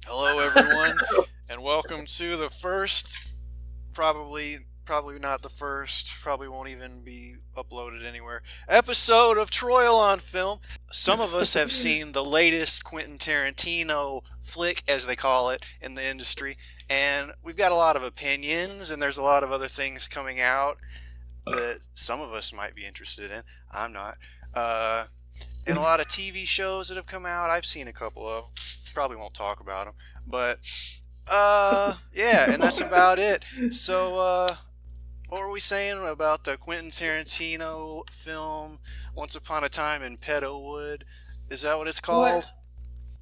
Hello, everyone, and welcome to the first, probably not the first, probably won't even be uploaded anywhere, episode of Troyal on Film. Some of us have seen the latest Quentin Tarantino flick, as they call it in the industry, and we've got a lot of opinions, and there's a lot of other things coming out that some of us might be interested in. I'm not. And a lot of TV shows that have come out. I've seen a couple of. Probably won't talk about them, but yeah, and that's about it. So, what were we saying about the Quentin Tarantino film Once Upon a Time in Pedowood? Is that what it's called? What?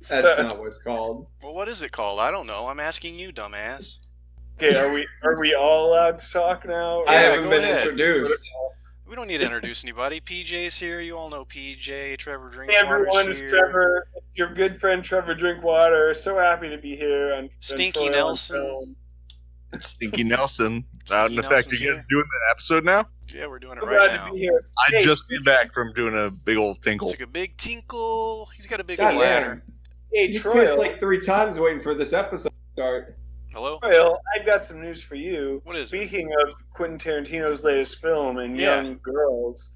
That's not what it's called. Well, what is it called? I don't know. I'm asking you, dumbass. Okay, are we all allowed to talk now? I Yeah, haven't go been ahead. introduced. We don't need to introduce anybody. PJ's here. You all know PJ. Trevor Hey Drinkwater's everyone, it's here. Trevor, your good friend Trevor Drinkwater. So happy to be here on Stinky Troyal on Nelson. Film. Stinky Nelson. Out in Stinky effect, Nelson's you guys here. doing the episode now? Yeah, we're doing it So right glad now. to be here. I Hey, just came back from doing a big old tinkle. It's like a big tinkle. He's got a big God bladder. damn. Hey You pissed Troyal, like 3 times waiting for this episode to start. Hello? Troyal, I've got some news for you. What is it? Speaking of Quentin Tarantino's latest film and Yeah. young girls,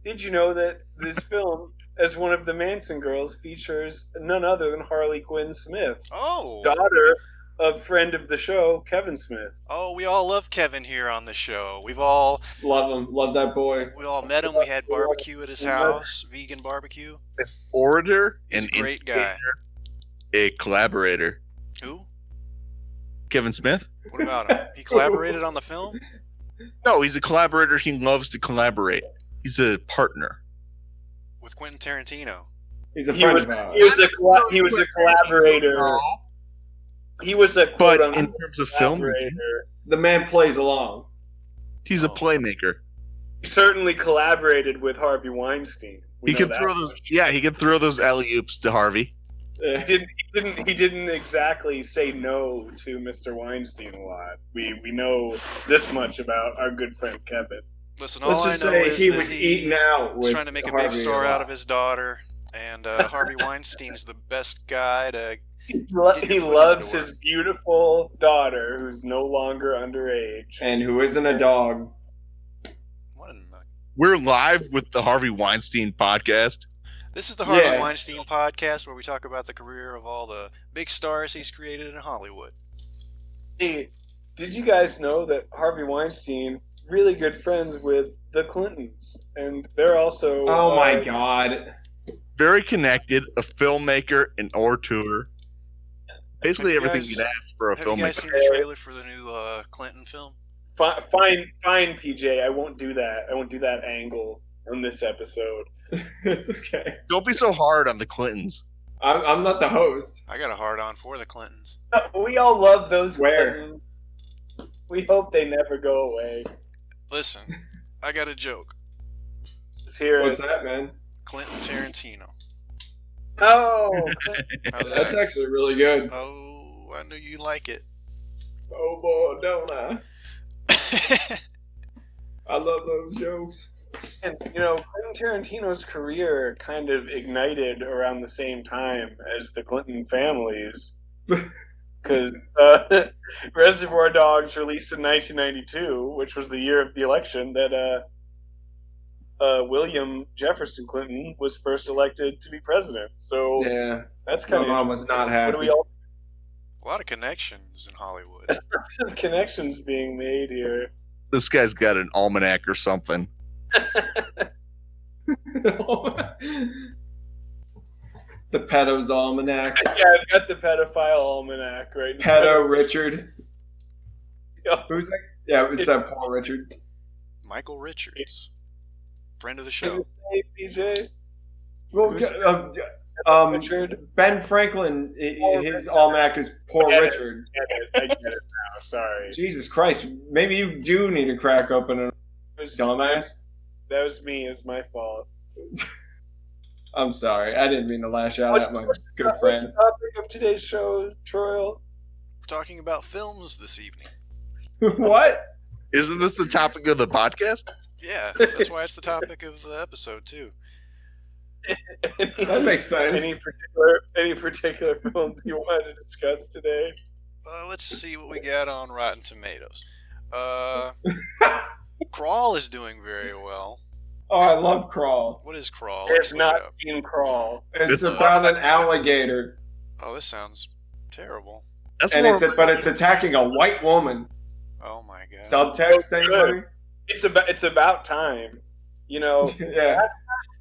did you know that this film, as one of the Manson girls, features none other than Harley Quinn Smith, Oh. daughter of friend of the show, Kevin Smith. Oh, we all love Kevin here on the show. We all Love that boy. met him. We had barbecue at his house, vegan barbecue. An orator, He's an a great guy. instigator, a collaborator. Who? Kevin Smith? What about him? He collaborated on the film? No, he's a collaborator. He loves to collaborate. He's a partner. With Quentin Tarantino. He's a He friend was, of ours. he was a collaborator. No, He was a but quote in terms of film, collaborator. The man plays along. he's a playmaker. He certainly collaborated with Harvey Weinstein. We He know can that throw those. much. Yeah, he can throw those alley oops to Harvey. He didn't exactly say no to Mr. Weinstein a lot. We know this much about our good friend Kevin. Listen, Let's all I just know say is he that was eating out he's with trying to make a Harvey big star a out lot. of his daughter, and Harvey Weinstein's the best guy to. He Get your foot in the loves door. his beautiful daughter, who's no longer underage. And who isn't a dog. What in the... We're live with the Harvey Weinstein podcast. This is the Harvey Yeah. Weinstein podcast where we talk about the career of all the big stars he's created in Hollywood. Hey, did you guys know that Harvey Weinstein really good friends with the Clintons, and they're also Oh my god. Very connected, a filmmaker, an auteur. Basically Have you everything guys- you'd ask for a Have you guys filmmaker. seen the trailer for the new Clinton film? Fine, PJ. I won't do that. I won't do that angle on this episode. It's okay. Don't be so hard on the Clintons. I'm not the host. I got a hard on for the Clintons. We all love those Where? Clintons. We hope they never go away. Listen, I got a joke. Let's hear What's it. that, man? Clinton Tarantino. Oh, How's That's that? actually really good. Oh, I knew you'd like it. Oh boy, don't I? I love those jokes. and Quentin Tarantino's career kind of ignited around the same time as the Clinton families. Because Reservoir Dogs released in 1992, which was the year of the election that William Jefferson Clinton was first elected to be president. So Yeah. that's My kind mom of was not what happy. do we all A lot of connections in Hollywood. have connections being made here? This guy's got an almanac or something. The Pedo's Almanac. Yeah, I've got the pedophile almanac right now. Pedo Richard. Yeah. Who's that? Yeah, it's that Paul Richard. Michael Richards, friend of the show. Hey, PJ. Well, Who's- Richard. Ben Franklin, Poor his Richard. almanac is Poor I get it. Richard. I get it now. Sorry. Jesus Christ, maybe you do need to crack open a It was- dumbass. That was me. It's my fault. I'm sorry, I didn't mean to lash out What's- at my what's- good What's friend. the topic of today's show, Troyal? We're talking about films this evening. What? Isn't this the topic of the podcast? Yeah, that's why it's the topic of the episode too. That makes sense. Any particular films you want to discuss today? Let's see what we got on Rotten Tomatoes. Crawl is doing very well. Oh, I love Crawl. What is Crawl? I Let's have look not it up. seen Crawl. It's about an alligator, Oh, this sounds terrible. That's and more. but it's attacking a white woman. Oh my god. Subtext, Oh, anybody? It's about time. You know, Yeah.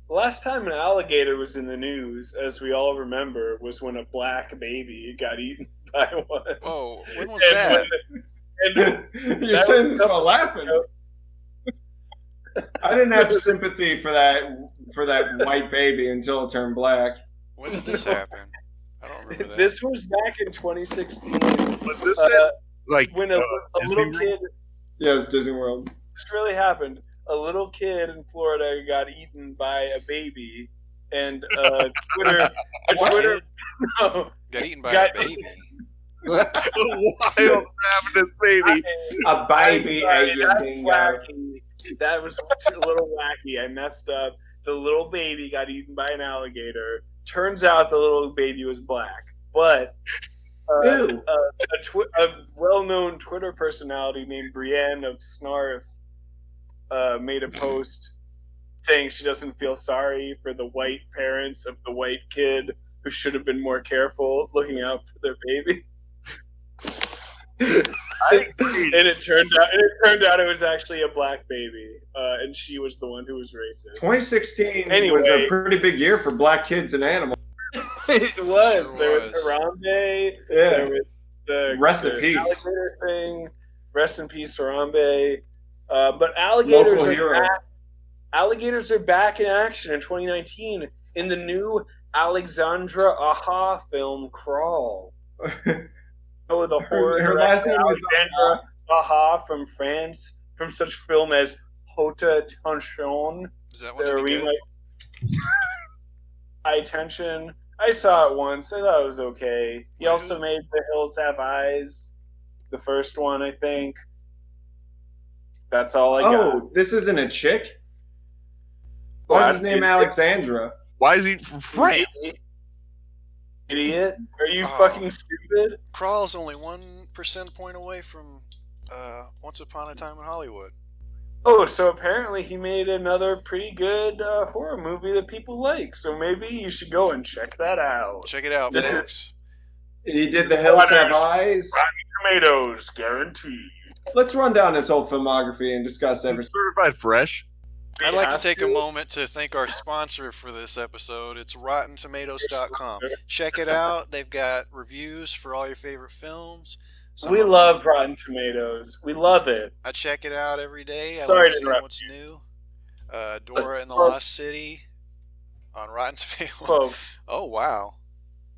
the last time an alligator was in the news, as we all remember, was when a black baby got eaten by one. Whoa, when was And that? You're saying this while laughing. I didn't have sympathy for that white baby until it turned black. When did this happen? I don't remember that. This was back in 2016. Was this it? Like When a Disney little World? kid, Yeah, it was Disney World. this really happened. A little kid in Florida got eaten by a baby, and Twitter, Kid no, got eaten by got- a baby. Wild having this baby. A baby I'm sorry, ate your that's dingo. wacky. That was a little wacky. I messed up. The little baby got eaten by an alligator. Turns out the little baby was black, but Ew. a well-known Twitter personality named Brienne of Snarf made a post saying she doesn't feel sorry for the white parents of the white kid who should have been more careful looking out for their baby. I agree. And it turned out it was actually a black baby, and she was the one who was racist. 2016 was Anyway. a pretty big year for black kids and animals. It was. Sure There was was. Harambe. Yeah. There was the Rest in the peace. alligator thing. Rest in peace, Harambe. But alligators Local are hero. back. Alligators are back in action in 2019 in the new Alexandra Aha film Crawl. Oh, the horror Her last director name is Alexandra Aha from France, from such film as Haute Tension. Is that one There any we good? might. High Tension. I saw it once. I thought it was okay. He also made The Hills Have Eyes, the first one, I think. That's all I got. Oh, this isn't a chick? Why is his name Alexandra? Why is he from France? Idiot. Are you Oh. fucking stupid? Crawl's only 1% point away from Once Upon a Time in Hollywood. Oh, so apparently he made another pretty good horror movie that people like. So maybe you should go and check that out. Check it out, This is- folks. He did The Hills Have Eyes. Tomatoes, guaranteed. Let's run down his whole filmography and discuss everything. Certified fresh. I'd like to have take a moment to thank our sponsor for this episode. It's RottenTomatoes.com. Check it out. They've got reviews for all your favorite films. Some We of them- love Rotten Tomatoes. We love it. I check it out every day. I Sorry like to seeing interrupt what's new. Dora and the Folks. Lost City on Rotten Tomatoes. Folks, Oh, wow.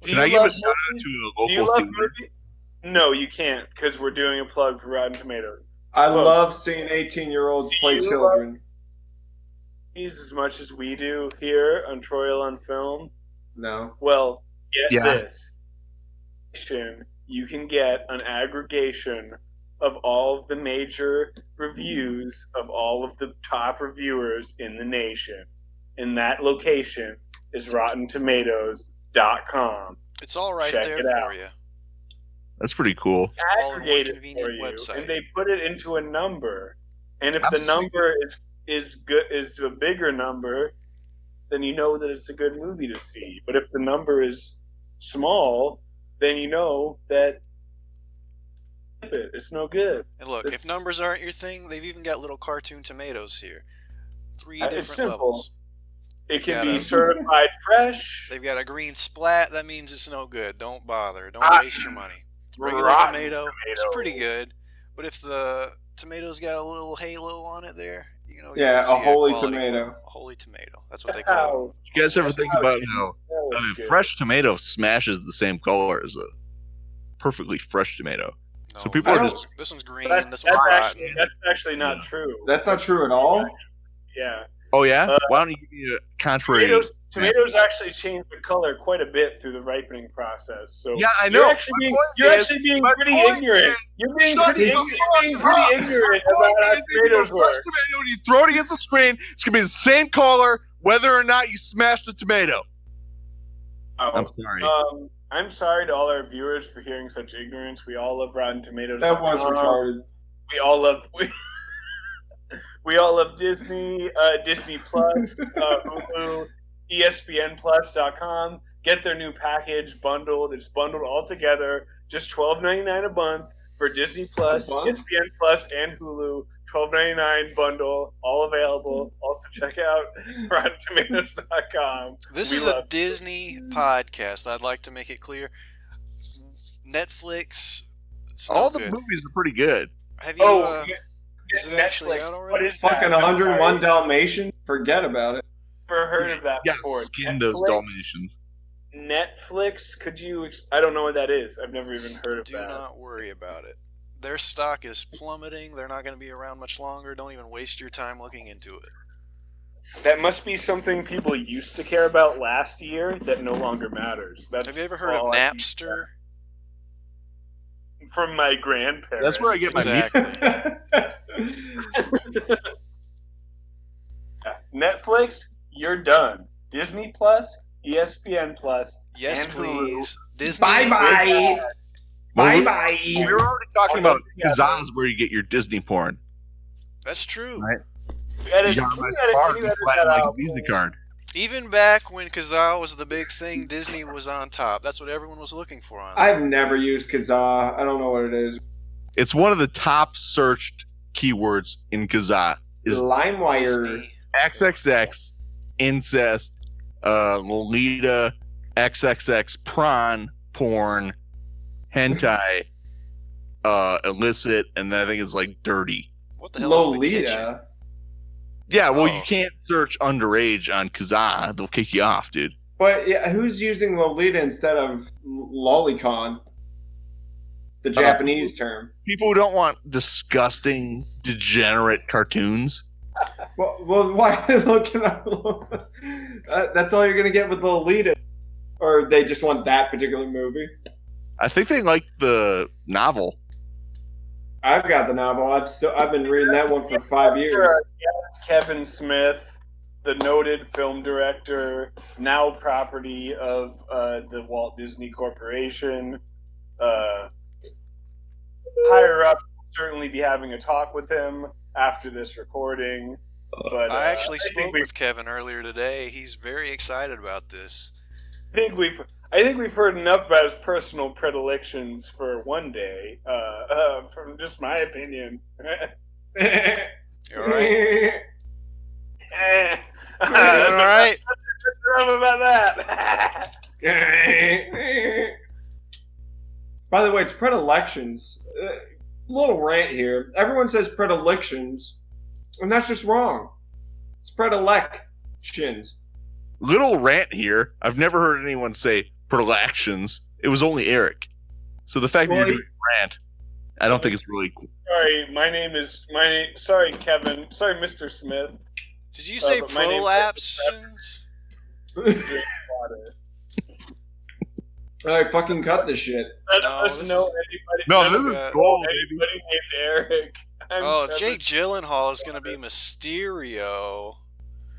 do Can you I give a love shout out movies? to Do a you local love theater? movies? No, you can't, because we're doing a plug for Rotten Tomatoes. I Whoa. love seeing 18-year-olds play You children. As much as we do here on Troyal on Film. No. Well, get Yeah. this. You can get an aggregation of all of the major reviews of all of the top reviewers in the nation. And that location is RottenTomatoes.com. It's all right Check there it for out. you. That's pretty cool. All in one Aggregate it convenient for you, website. and they put it into a number. And if I'm the sick. number is good, is a bigger number, then you know that it's a good movie to see. But if the number is small, then you know that it's no good. And look, if It's- numbers aren't your thing, they've even got little cartoon tomatoes here. 3 It's different simple. levels. It can Got be it. certified fresh. They've got a green splat. That means it's no good. Don't bother. Don't Ah, waste your money. Regular rotten tomato, it's tomato. pretty good. But if the tomato's got a little halo on it there, you know. Yeah, you see a holy quality tomato. film. A holy tomato. That's what they call it. You guys ever think about how That was a good. fresh tomato smashes the same color as a perfectly fresh tomato? No, So people are this just- one's- This one's green. That's, This one's rotten. that's actually not true. That's not true at all. Yeah. Oh yeah? Why don't you give me a contrary? Tomatoes actually change the color quite a bit through the ripening process. So Yeah, I You're know. actually My being, point you're is- actually being my pretty point ignorant. is- You're being Shut pretty, the ignorant, fuck being up. pretty ignorant My about point how is if you tomatoes do a fresh work. tomato and you throw it against the screen, it's gonna be the same color whether or not you smashed a tomato. Oh, I'm sorry. I'm sorry to all our viewers for hearing such ignorance. We all love Rotten Tomatoes. That was retarded. We all love we all love Disney, Disney Plus, Hulu, ESPNplus.com. Get their new package bundled. It's bundled all together, just $12.99 a month for Disney Plus, ESPN Plus, and Hulu. $12.99 bundle, all available. Also check out RottenTomatoes.com. This is a Disney podcast. I'd like to make it clear. Netflix. All the movies are pretty good. Have you? Is it actually out already? What is Fucking that? 101 Dalmatians? Forget about it. Never heard of that Yes, before. skin those Dalmatians. Netflix? Could you? I don't know what that is. I've never even heard of that. Do not worry about it. Their stock is plummeting. They're not going to be around much longer. Don't even waste your time looking into it. That must be something people used to care about last year that no longer matters. Have you ever heard of Napster? From my grandparents. That's where I get my music. Netflix, you're done. Disney Plus, ESPN Plus, yes, and please. Hulu. Disney. Bye-bye. Bye-bye. We were already talking about Kazaz, where you get your Disney porn. That's true. Right. You edit- You got my you edit- spark you and edit flatten that like a out. music card. Even back when Kazaa was the big thing, Disney was on top. That's what everyone was looking for on. I've never used Kazaa. I don't know what it is. It's one of the top searched keywords in Kazaa. Is LimeWire. Disney. XXX, incest, Lolita, XXX, prawn, porn, hentai, illicit, and then I think it's like dirty. What the hell is the kitchen? Lolita. Yeah, well, Oh. you can't search underage on Kazaa. They'll kick you off, dude. But yeah, who's using Lolita instead of lolicon? The Japanese term. People who don't want disgusting, degenerate cartoons. Well, why are they looking up? That's all you're going to get with Lolita. Or they just want that particular movie. I think they like the novel. I've got the novel. I've been reading that one for 5 years. Kevin Smith, the noted film director, now property of the Walt Disney Corporation. Higher up, will certainly be having a talk with him after this recording. But I actually spoke with Kevin earlier today. He's very excited about this. I think we've heard enough about his personal predilections for one day. From just my opinion. You all right? All You all right? about that. By the way, it's predilections. Little rant here. Everyone says predilections, and that's just wrong. It's predilections. Little rant here. I've never heard anyone say predilections. It was only Eric. So the fact that you're doing rant, I don't think it's really cool. Sorry, sorry, Kevin. Sorry, Mr. Smith. Did you say but my name is- prolapses? All right, fucking cut this shit. None No, of us this know is- anybody. No, none this of is us gold, know baby. anybody named Eric. Oh, Jake Gyllenhaal is going to be Mysterio.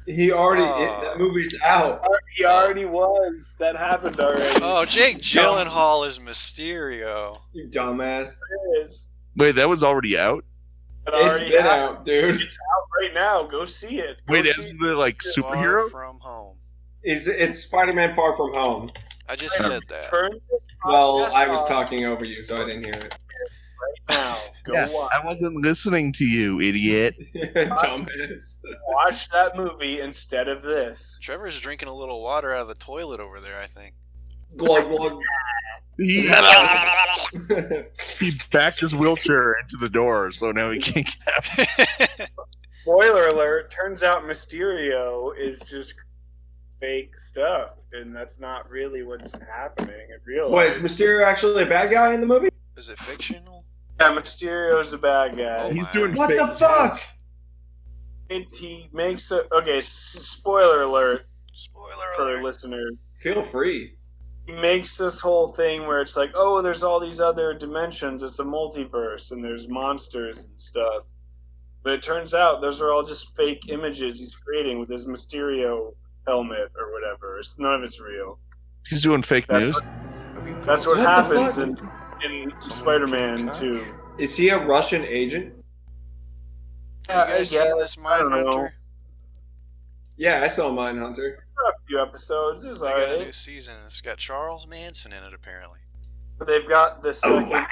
He already. Oh. That movie's out. He already was. That happened already. Oh, Jake Gyllenhaal is Mysterio. You dumbass. It is. Wait, that was already out? It It's already been happened. out, dude. It's out right now. Go see it. Go Wait, see isn't it like Far superhero? from home. It's Spider-Man: Far From Home. I just said that. Turn the Well, podcast I was off talking over you, so I didn't hear it. right now. Go Yeah, watch. I wasn't listening to you, idiot. Dumbass. Watch that movie instead of this. Trevor's drinking a little water out of the toilet over there, I think. Glug glug. He, he backed his wheelchair into the door, so now he can't get out. Spoiler alert, turns out Mysterio is just fake stuff, and that's not really what's happening in real What, is life. Mysterio actually a bad guy in the movie? Is it fictional? Yeah, Mysterio's a bad guy. Oh He's my. doing What fake the fuck? He makes a... Okay, spoiler alert Spoiler for alert. listeners. Feel free. He makes this whole thing where it's like, oh, there's all these other dimensions. It's a multiverse, and there's monsters and stuff. But it turns out those are all just fake images he's creating with his Mysterio helmet or whatever. None of it's real. He's doing fake That's news. That's what What the happens fuck? in Spider-Man 2. Is he a Russian agent? Have you guys seen this I don't know. Mindhunter? Yeah, I saw Mindhunter. A few episodes. It was They got a new alright. season. It's got Charles Manson in it, apparently. But they've got the second wow.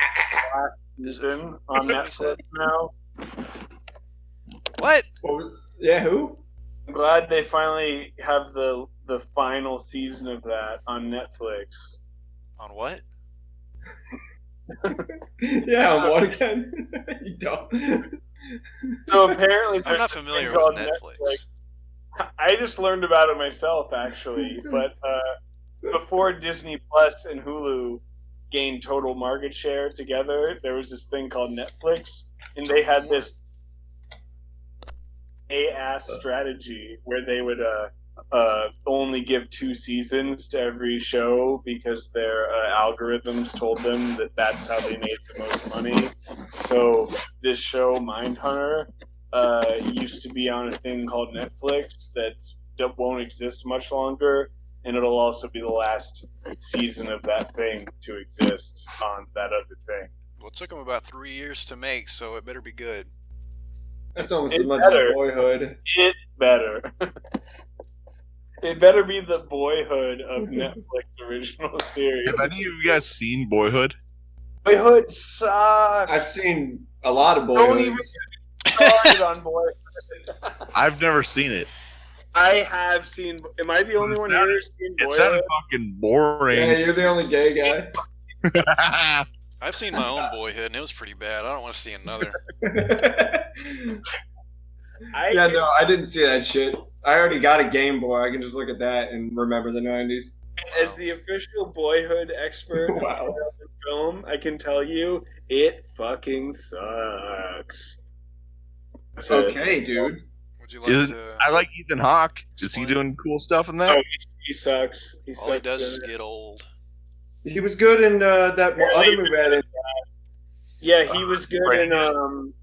season on What he said? Netflix now. What? Yeah, who? I'm glad they finally have the final season of that on Netflix. On what? Yeah, on what again? You don't. So apparently, I'm there's not this familiar thing with called Netflix. I just learned about it myself, actually. But before Disney Plus and Hulu gained total market share together, there was this thing called Netflix, and they had this ass strategy where they would only give 2 seasons to every show because their algorithms told them that that's how they made the most money. So this show, Mindhunter, used to be on a thing called Netflix that won't exist much longer, and it'll also be the last season of that thing to exist on that other thing. Well, it took them about 3 years to make, so it better be good. That's almost It as much better. as Boyhood. It better. It better be the Boyhood of Netflix original series. Have any of you guys seen Boyhood? Boyhood sucks. I've seen a lot of Don't even Boyhoods. started on Boyhood. I've never seen it. I have seen. Am I the only It one sounded- here who's seen It sounded Boyhood? fucking Yeah, boring. you're the only gay guy. I've seen my own Boyhood, and it was pretty bad. I don't want to see another. Yeah, no, I didn't see that shit. I already got a Game Boy. I can just look at that and remember the 90s. As the official Boyhood expert of Wow. film, I can tell you it fucking sucks. So, Okay, dude. Would you like Isn't- to? I like Ethan Hawke. Is he Explain. doing cool stuff in Oh, that? he sucks. He All he sucks does in is it. get old. He was good in that other movie. I didn't- Yeah, he was good in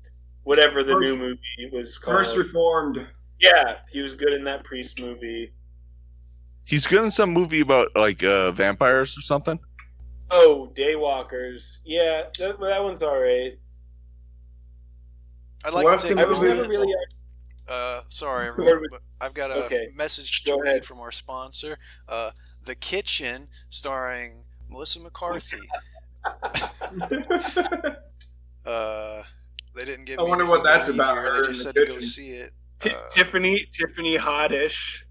whatever the First- new movie was called. First Reformed. Yeah, he was good in that Priest movie. He's good in some movie about like vampires or something. Oh, Daywalkers. Yeah, that one's alright. I'd like What's to take the I a was movie? never moment. really. Sorry, everyone, but I've got a Okay, message to go read ahead. from our sponsor. The Kitchen, starring Melissa McCarthy. They didn't give I me wonder anything what that's to read about, here. her They in just the said to go kitchen. see it. Tiffany Haddish.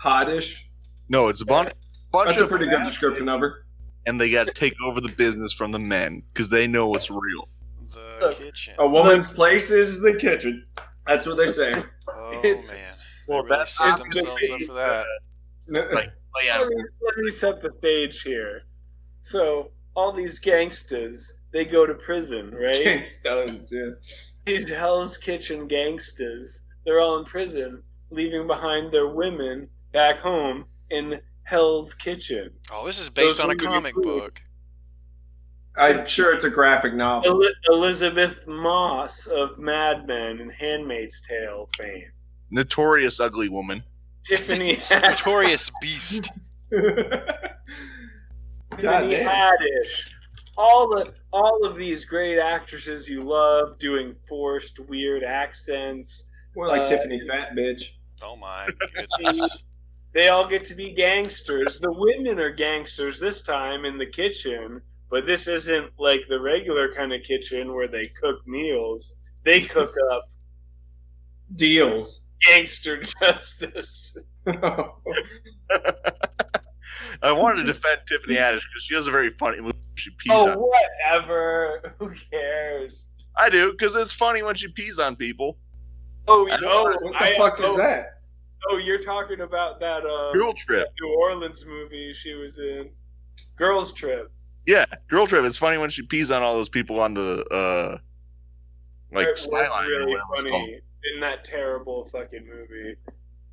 Hottish. No, it's a bunch That's a of pretty good description of her. and they got to take over the business from the men because they know it's real. The Look, Kitchen. A woman's place is the kitchen. That's what they say. Oh it's- man. Well, They really that's set not themselves gonna up be, for that. Like lay out. Let me set the stage here. So, all these gangsters, they go to prison, right? Gangsters, yeah. These Hell's Kitchen gangsters, they're all in prison, leaving behind their women back home in Hell's Kitchen. Oh, this is based Those on a women comic include- book. I'm sure it's a graphic novel. Elizabeth Moss of Mad Men and Handmaid's Tale fame. Notorious ugly woman. Tiffany Notorious Beast. Tiffany damn. Haddish. All of these great actresses you love doing forced weird accents. More like Uh, Tiffany Fat Bitch. Oh my goodness. They all get to be gangsters. The women are gangsters this time in the kitchen, but this isn't like the regular kind of kitchen where they cook meals. They cook up Deals. gangster justice. I wanted to defend Tiffany Haddish because she has a very funny movie. She pees Oh, on. whatever. Who cares? I do because it's funny when she pees on people. Oh, What the fuck is that? Oh, you're talking about that Girl Trip. New Orleans movie she was in. Girls Trip. Yeah, Girl Trip. It's funny when she pees on all those people on the like It was skyline or really whatever it's called. funny in that terrible fucking movie.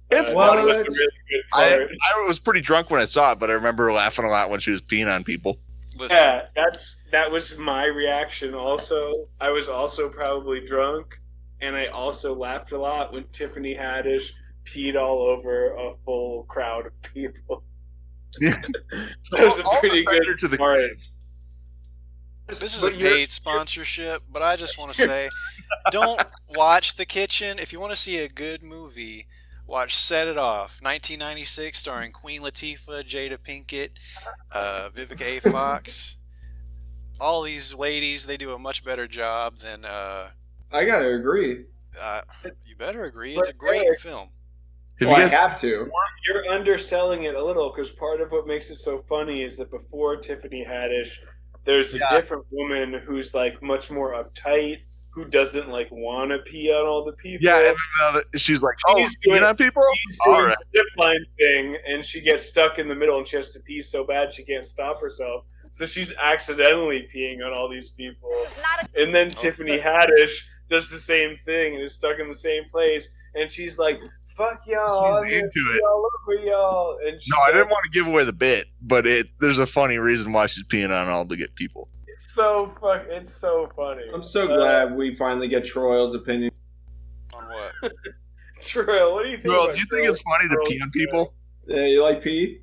It's That funny. was What? a really good I part. was pretty drunk when I saw it, but I remember laughing a lot when she was peeing on people. Listen, Yeah, that was my reaction also. I was also probably drunk, and I also laughed a lot when Tiffany Haddish peed all over a full crowd of people. Yeah. That was a I'll pretty defend good Oh, her to the part. grave. This is a But you're- paid sponsorship, but I just want to say, don't watch The Kitchen. If you want to see a good movie, watch Set It Off, 1996, starring Queen Latifah, Jada Pinkett, Vivica A. Fox. All these ladies, they do a much better job than. I gotta agree. You better agree. It's a But great Eric- film. Have Well, you I guys? have to. You're underselling it a little because part of what makes it so funny is that before Tiffany Haddish, there's a Yeah. different woman who's like much more uptight, who doesn't like want to pee on all the people. Yeah, and then she's like, "Oh, She's doing- you know, people." She's All doing right. the zip line thing, and she gets stuck in the middle, and she has to pee so bad she can't stop herself. So she's accidentally peeing on all these people. And then Tiffany Haddish does the same thing and is stuck in the same place, and she's like, "Fuck y'all, I'm She's gonna into pee it. all over y'all." And she's No, I like, didn't want to give away the bit, but there's a funny reason why she's peeing on all the good people. It's so funny. I'm so glad we finally get Troyal's opinion. On what? Troyal, what do you think? Well, about do you think it's funny to Troyal? pee on people? Yeah, you like pee?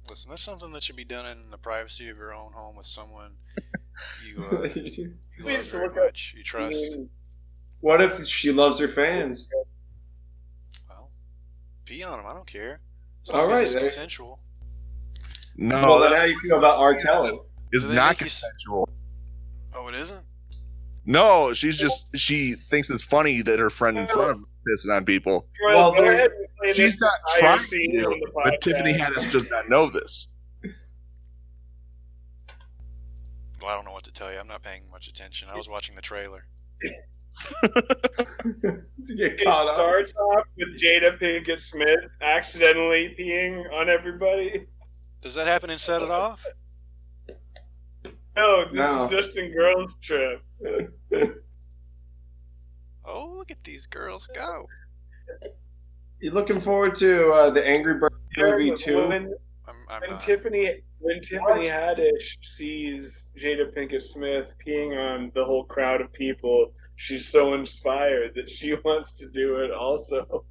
Listen, that's something that should be done in the privacy of your own home with someone you We love just very look up- much, you trust. What if she loves her fans? Well, pee on them. I don't care. As All long as right, it's there- consensual. No, Well, then that how do you feel about R. Kelly? is Do they not make you s- consensual. Oh, it isn't? No, she thinks it's funny that her friend in front of her is pissing on people. Troyal, Well, go there- ahead and play She's this not entire trying scene to, on the but Tiffany podcast. Haddish does not know this. Well, I don't know what to tell you. I'm not paying much attention. I was watching the trailer. To get It caught up. starts off with Jada Pinkett Smith accidentally peeing on everybody. Does that happen in Set It Off? No, this No. is just in Girls Trip. Oh, look at these girls go. You looking forward to the Angry Birds movie too? When, I'm when not. Tiffany Haddish sees Jada Pinkett Smith peeing on the whole crowd of people, she's so inspired that she wants to do it also.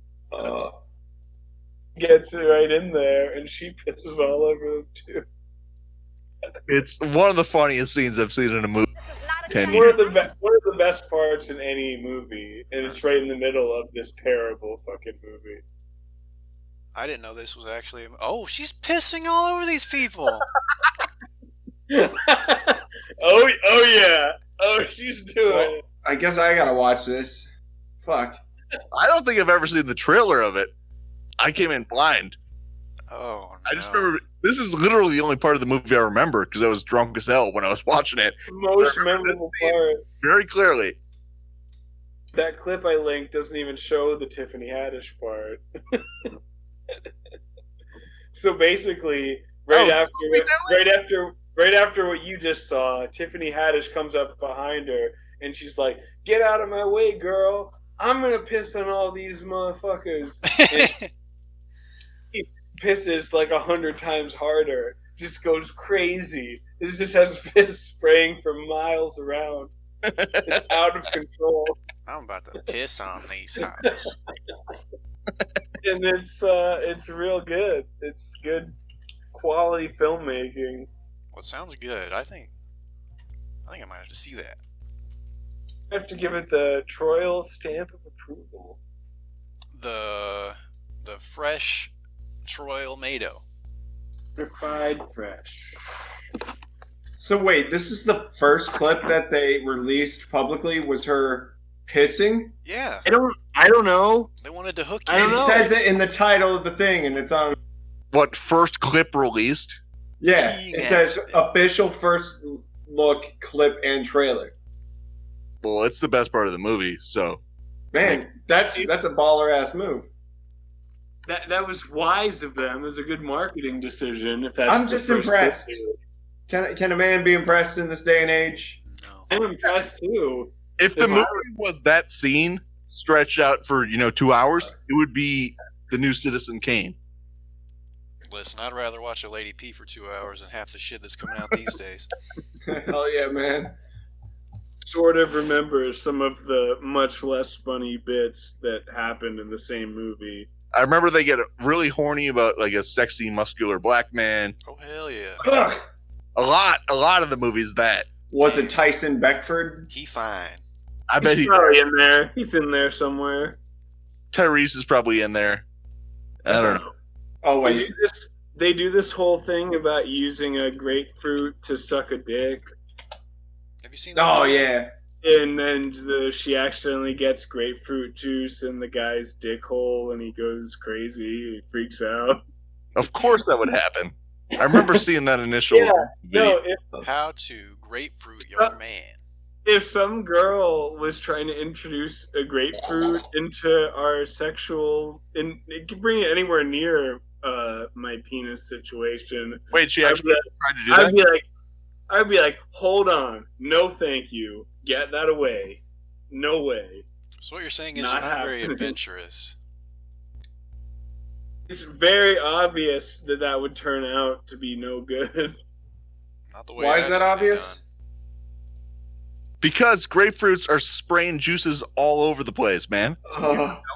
Gets it right in there, and she pisses all over them too. It's one of the funniest scenes I've seen in a movie. 10 One years. of the best parts in any movie, and it's right in the middle of this terrible fucking movie. I didn't know this was actually. Oh, she's pissing all over these people. Oh yeah. Oh, she's doing it. I guess I gotta watch this. Fuck. I don't think I've ever seen the trailer of it. I came in blind. Oh, no. I just remember this is literally the only part of the movie I remember because I was drunk as hell when I was watching it The most I remember memorable this scene. part. very clearly. That clip I linked doesn't even show the Tiffany Haddish part. So basically, right after what you just saw, Tiffany Haddish comes up behind her and she's like, "Get out of my way, girl! I'm gonna piss on all these motherfuckers." And he pisses like 100 times harder. Just goes crazy. It just has piss spraying for miles around. It's out of control. I'm about to piss on these hoes. And it's real good. It's good quality filmmaking. Well, it sounds good. I think I might have to see that. I have to give it the Troyal stamp of approval. The fresh Troyal Mado. Certified fresh. So wait, this is the first clip that they released publicly was her pissing? Yeah, I don't know. they wanted to hook you. I don't It know. says it in the title of the thing and it's on What first clip released? Yeah, Peeing it at says it. official first look clip and trailer. Well, it's the best part of the movie. So Man, that's a baller ass move. That was wise of them. It was a good marketing decision. If that's I'm the just first impressed. clip. Can a man be impressed in this day and age? No. I'm impressed too. if the If I- movie was that scene stretched out for 2 hours, it would be the new Citizen Kane. Listen, I'd rather watch a lady pee for 2 hours than half the shit that's coming out these days. Hell yeah, man. sort of remember some of the much less funny bits that happened in the same movie. I remember they get really horny about like a sexy, muscular black man. Oh hell yeah! Ugh. A lot of the movies that. Was it Tyson Beckford? He fine. I bet He's he probably in there. He's in there somewhere. Tyrese is probably in there. I don't know. Oh They wait. do this whole thing about using a grapefruit to suck a dick, Have you seen that? Oh video? yeah. and then she accidentally gets grapefruit juice in the guy's dick hole, and he goes crazy. He freaks out. Of course that would happen. I remember seeing that initial video. No, How to grapefruit your man. if some girl was trying to introduce a grapefruit into our sexual, and it could bring it anywhere near my penis situation, Wait, she I'd actually be, tried to do that? I'd be like, hold on, no, thank you, get that away, no way. So what you're saying is Not you're not very happening. adventurous. It's very obvious that would turn out to be no good. Not the way. Why I've is that seen it obvious? done. Because grapefruits are spraying juices all over the place, man.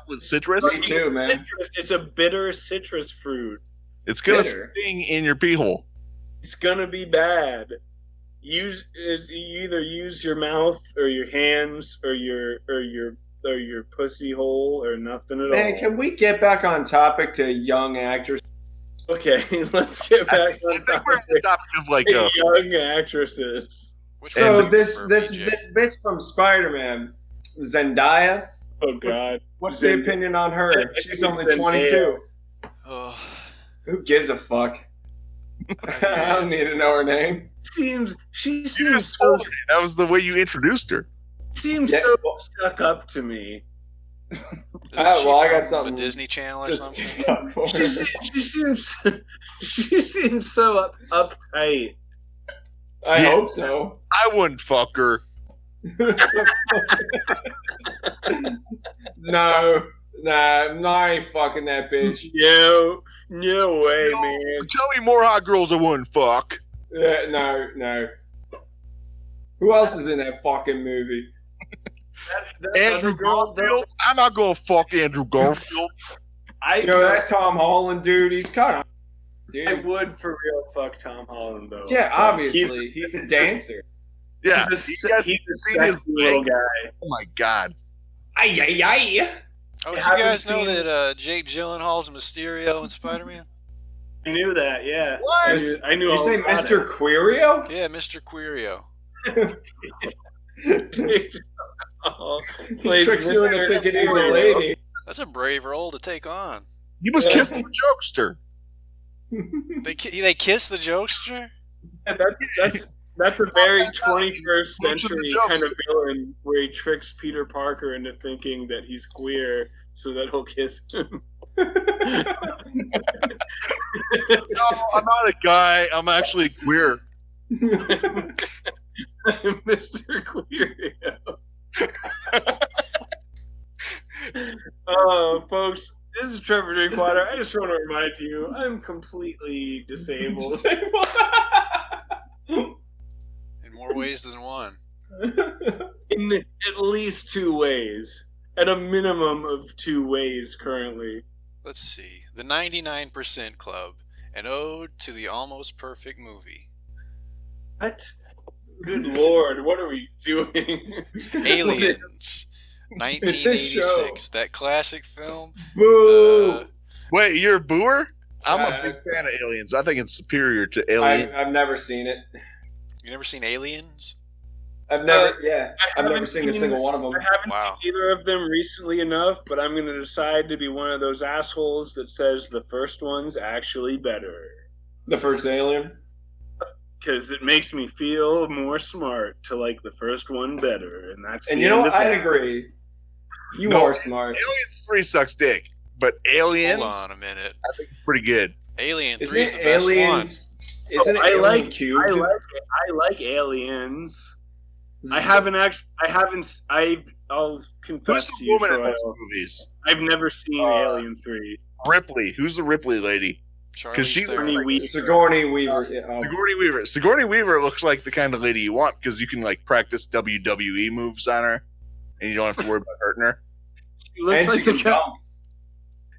With citrus, Me too, man. Citrus, it's a bitter citrus fruit. it's gonna Bitter. sting in your pee hole. It's gonna be bad. You either use your mouth or your hands or your pussy hole or nothing at Man, all. can we get back on topic to young actors? Okay, let's get back I on think we're on the topic. topic of like Young actresses. Which So one do you this prefer, this BJ? this bitch from Spider-Man, Zendaya. Oh God. What's the opinion on her? She's only 22. Oh, Who gives a fuck? I don't need to know her name. She you seems just so told me. That was the way you introduced her. Yeah, so well- stuck up to me. isn't well, she I got from something the Disney Channel or Just something? stick up for her. She seems so uptight. I Yeah. hope so. I wouldn't fuck her. No, I ain't fucking that bitch. No way, No. man. Tell me more hot girls I wouldn't fuck. No. Who else is in that fucking movie? That Andrew other girl, Garfield? I'm not gonna fuck Andrew Garfield. You know that Tom Holland dude? He's kind of I dude. would for real fuck Tom Holland though. Yeah, Like, obviously, he's a dancer. Yeah, he's you guys a seen sexy his little legs? guy. Oh my god. Ay. Oh, did you haven't guys know seen- that Jake Gyllenhaal's Mysterio in Spider-Man? I knew that. Yeah. What? I knew You all say about Mr. Quirio? Yeah, Mr. Quirio. it. Oh, plays Tricks you into Mr. thinking he's a Quirio. lady. That's a brave role to take on. You must kiss the jokester. They kiss the jokester? That's a very Not that bad. 21st Go to the century jokes. kind of villain where he tricks Peter Parker into thinking that he's queer so that he'll kiss him. No, I'm not a guy. I'm actually queer. Mr. Queerio. Oh, folks, this is Trevor Drinkwater. I just want to remind you, I'm completely disabled. In more ways than one. In at least 2 ways. At a minimum of 2 ways currently. Let's see. The 99% Club. An ode to the almost perfect movie. What? Good lord, what are we doing? Aliens. It's a show. 1986. That classic film. Boo! Wait, you're a booer? I'm a Yeah, big fan of Aliens. I think it's superior to Alien. I've never seen it. You never seen Aliens? I've never I've never seen a single one of them. I haven't Wow. seen either of them recently enough, but I'm going to decide to be one of those assholes that says the first one's actually better. The first Alien. Because it makes me feel more smart to like the first one better, and that's. And the you know end what? of I that. agree. You No. are smart. Aliens 3 sucks dick, but Aliens, Hold on a minute. I think it's pretty good. Alien Isn't 3 is it the best one. Aliens? Isn't it I Alien like- Cubed? I like Aliens. I haven't actually. I'll Who's confess the to you, woman in those Troyal. movies? I've never seen Alien 3. Ripley. Who's the Ripley lady? Charlize she Theron. like, Sigourney Weaver. Sigourney Weaver looks like the kind of lady you want because you can like practice WWE moves on her, and you don't have to worry about hurting her. She looks And like she can the jump.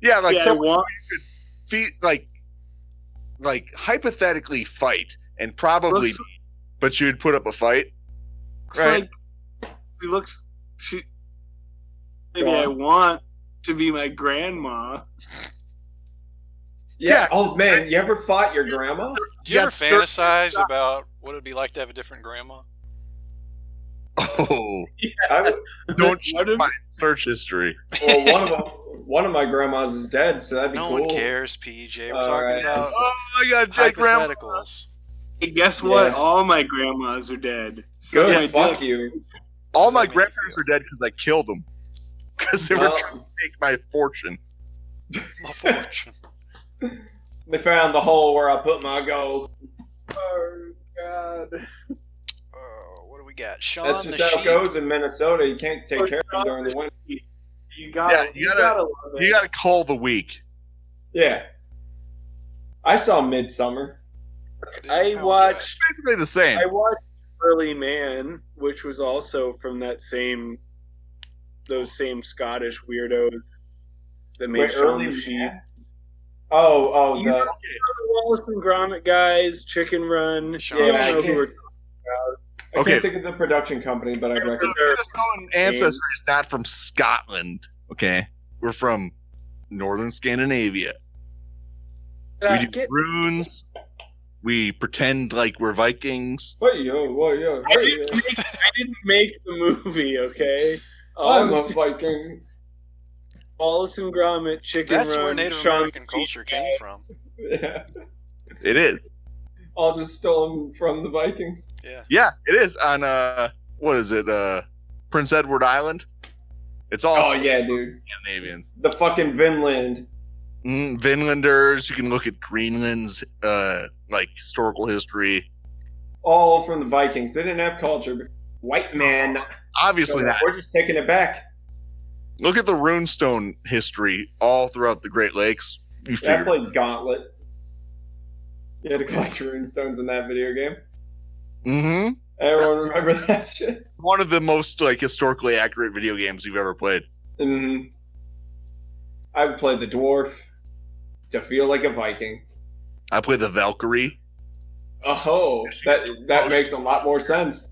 Yeah, like Yeah, someone I want- who you could like hypothetically fight and probably, Looks- but she would put up a fight. looks Right. like she looks. She maybe Go I on. want to be my grandma. Yeah. Yeah. Oh man, you ever fought your grandma? Do you ever got stir- fantasize about what it'd be like to have a different grandma? Oh, I would, don't check What if- my search history. well, one of my grandmas is dead, so that'd be No cool. one cares, PJ. We're All talking right. about Oh my god, Jake Grandma. hypotheticals. Hey, guess what? Yeah. All my grandmas are dead. Good, my fuck dick. you. All my Does that make you grandparents are dead because I killed them. Because they were Well, trying to take my fortune. My fortune. they found the hole where I put my gold. Oh God. What do we got? Sean That's the just how sheep. it goes in Minnesota. You can't take care of them during the winter. You gotta, you gotta- love it. You got to call the week. Yeah. I saw Midsummer. I How was watched. Basically the same. I watched Early Man, which was also from those same Scottish weirdos that made Wait, Shaun early the Sheep. man? Oh, You the know the Wallace and Gromit guys, Chicken Run. Shaun You the don't know Sheep. who we're I Okay. can't think of the production company, but I The reckon. Minnesotan ancestry is not from Scotland. Okay, we're from northern Scandinavia. We do get, runes. We pretend like we're Vikings. I I didn't make the movie, okay? I'm a Wallace, Viking. Wallace and Gromit, Chicken That's Run. where Native Shaun American the culture Sheep. came from. Yeah. It is. All just stolen from the Vikings. Yeah. Yeah, it is on what is it? Prince Edward Island. It's all Oh yeah, dude. Scandinavians. The fucking Vinland. Vinlanders. You can look at Greenland's like historical history. All from the Vikings. They didn't have culture. White man. Obviously not. We're just taking it back. Look at the runestone history all throughout the Great Lakes. You Yeah, I figure. played Gauntlet. You had to collect runestones in that video game. Mm-hmm. Everyone remember that shit? One of the most like historically accurate video games you've ever played. Mm-hmm. I've played the dwarf to feel like a Viking. I played the Valkyrie. Oh, that makes a lot more sense.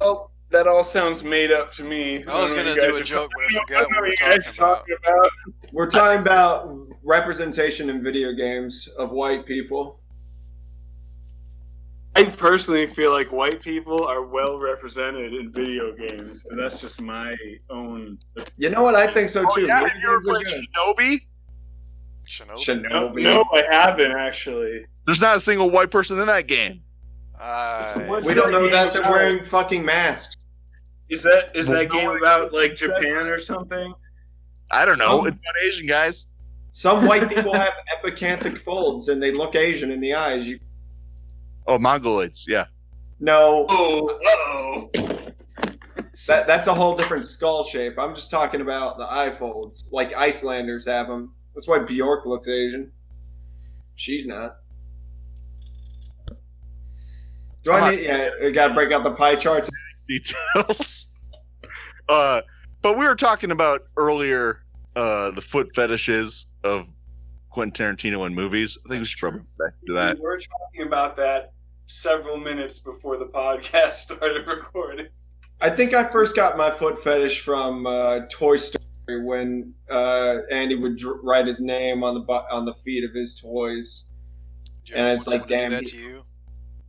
Oh, that all sounds made up to me. I was don't know gonna what you do guys a are joke, but I talking forgot what we were about. talking about. We're talking about representation in video games of white people. I personally feel like white people are well represented in video games, but that's just my own. You know what? I think so Oh too. yeah, Video have you ever games are played good. Shinobi? Shinobi. No, I haven't actually. There's not a single white person in that game. What's We don't know that they're about? wearing fucking masks. Is that Well, that game no, about like it Japan doesn't. or something? I don't know. Some- It's about Asian guys. Some white people have epicanthic folds and they look Asian in the eyes. Oh, Mongoloids. Yeah. No, Oh, that's a whole different skull shape. I'm just talking about the eye folds, like Icelanders have them. That's why Bjork looks Asian. She's not. Do I need? Yeah, we gotta break out the pie charts. Details. But we were talking about earlier the foot fetishes of Quentin Tarantino in movies. I think we That's should probably true. go back to that. we were talking about that several minutes before the podcast started recording. I think I first got my foot fetish from Toy Story when Andy would write his name on the feet of his toys. Did you And ever it's want like, someone to do damn, that to you?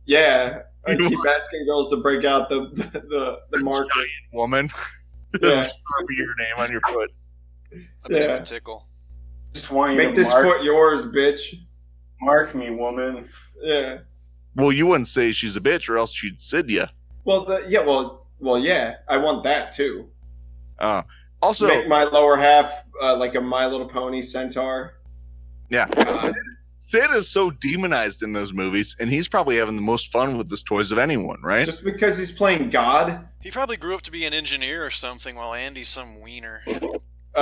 Yeah, I keep asking girls to break out the marker. Giant woman. Yeah. Sharpie your name on your foot. I bet it Yeah. would tickle. Just want you Make to this foot yours, bitch. mark me, woman. Yeah. Well, you wouldn't say she's a bitch, or else she'd sid you. Well, yeah. I want that too. Also, Make my lower half like a My Little Pony centaur. yeah, God. Sid is so demonized in those movies, and he's probably having the most fun with his toys of anyone, right? Just because he's playing God. He probably grew up to be an engineer or something, while Andy's some wiener.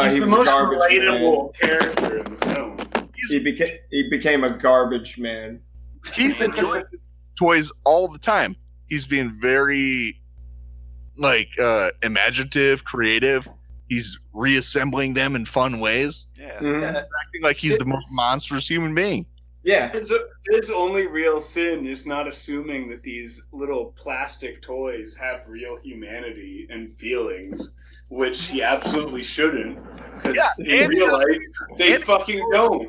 He's he the was a most garbage relatable character in the film. man. He became a garbage man. He's enjoying his toys all the time. He's being very imaginative, creative. He's reassembling them in fun ways. Yeah. Mhm. Acting like he's the most monstrous human being. Yeah. His only real sin is not assuming that these little plastic toys have real humanity and feelings, which he absolutely shouldn't. Because in and he real doesn't- life, they and- fucking don't.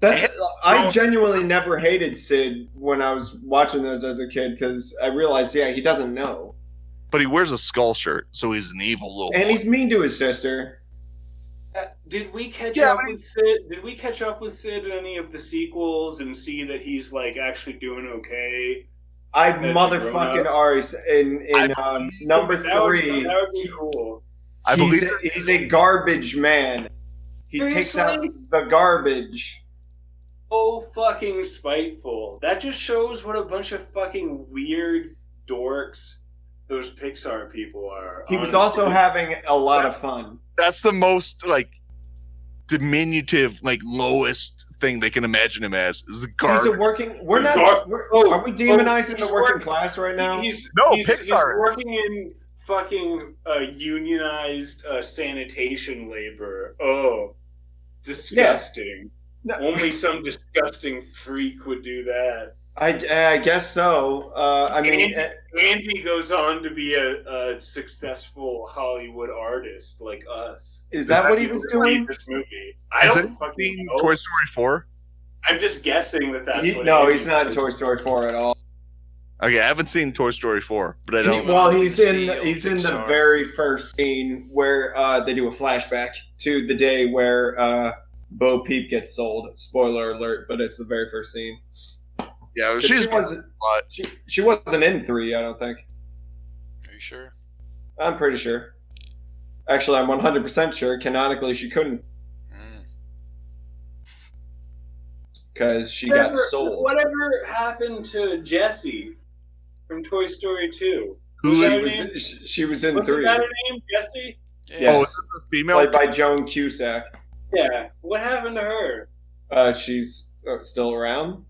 I genuinely never hated Sid when I was watching those as a kid because I realized, he doesn't know, But he wears a skull shirt, so he's an evil little and boy. he's mean to his sister. Did we catch Yeah, up but with Sid? Did we catch up with Sid in any of the sequels and see that he's like actually doing okay? I As a motherfucking grown-up? are in number That would 3. be cool. I he's, believe he's a garbage man. He takes out Seriously? the garbage. So fucking spiteful. That just shows what a bunch of fucking weird dorks those Pixar people are. He was honestly. also having a lot of fun. that's the most diminutive, lowest thing they can imagine him as is a He's garbage. a working. We're not. Are we demonizing the working class right now? He's Pixar is. working in fucking unionized sanitation labor. Oh, disgusting. No. Only some disgusting freak would do that. I guess so. I mean, Andy goes on to be a successful Hollywood artist like us. is that what he was doing? This movie. I Has don't anyone fucking seen know. Toy Story 4? I'm just guessing that's what. No, Andy he's not in was. Toy Story 4 at all. Okay, I haven't seen Toy Story 4, but I don't. Well, Anyone he's see in the Pixar. very first scene where they do a flashback to the day where Bo Peep gets sold. Spoiler alert, but it's the very first scene. Yeah, She she's wasn't. but She wasn't in 3. I don't think. Are you sure? I'm pretty sure. Actually, I'm 100% sure. Canonically, she couldn't Mm. because she got sold. Whatever happened to Jessie from Toy Story 2? Who Was is- that She her was. name? She was in Wasn't 3. that her name, Jessie? Yeah. Yes. Oh, is this a female? Played by Joan Cusack. Yeah. What happened to her? She's still around.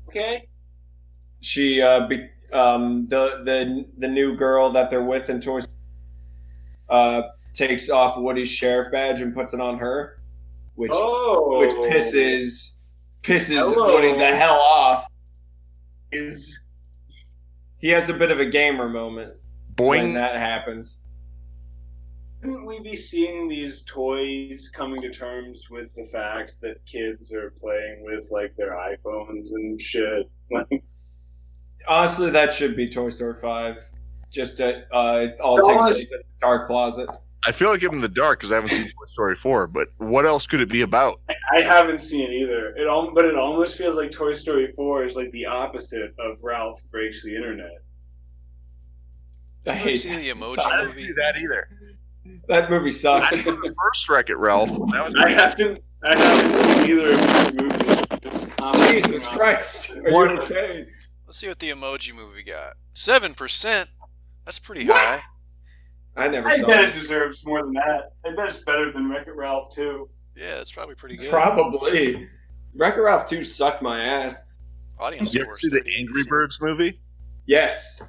Okay. She the new girl that they're with in Toy Story takes off Woody's sheriff badge and puts it on her, which pisses Hello. Woody the hell off. Is He has a bit of a gamer moment when Boing. that happens. Shouldn't we be seeing these toys coming to terms with the fact that kids are playing with their iPhones and shit? Honestly, that should be Toy Story 5. Just it all takes place in a dark closet. I feel like I'm in the dark because I haven't seen Toy Story 4, but what else could it be about? I haven't seen it either. But it almost feels like Toy Story 4 is like the opposite of Ralph Breaks the Internet. I Did you hate see the I emoji didn't movie? see that either. that movie. Sucks. I saw the first Wreck-It Ralph. That was I haven't seen either of these movies. Just commenting Jesus on- Christ! Are What? you okay? Let's see what the emoji movie got. 7%. That's pretty high. I never I saw bet it. it deserves more than that. I bet it's better than Wreck-It Ralph too. Yeah, it's probably pretty good. Probably. Wreck-It Ralph 2 sucked my ass. Audience You ever scores see the 38%. Angry Birds movie? Yes.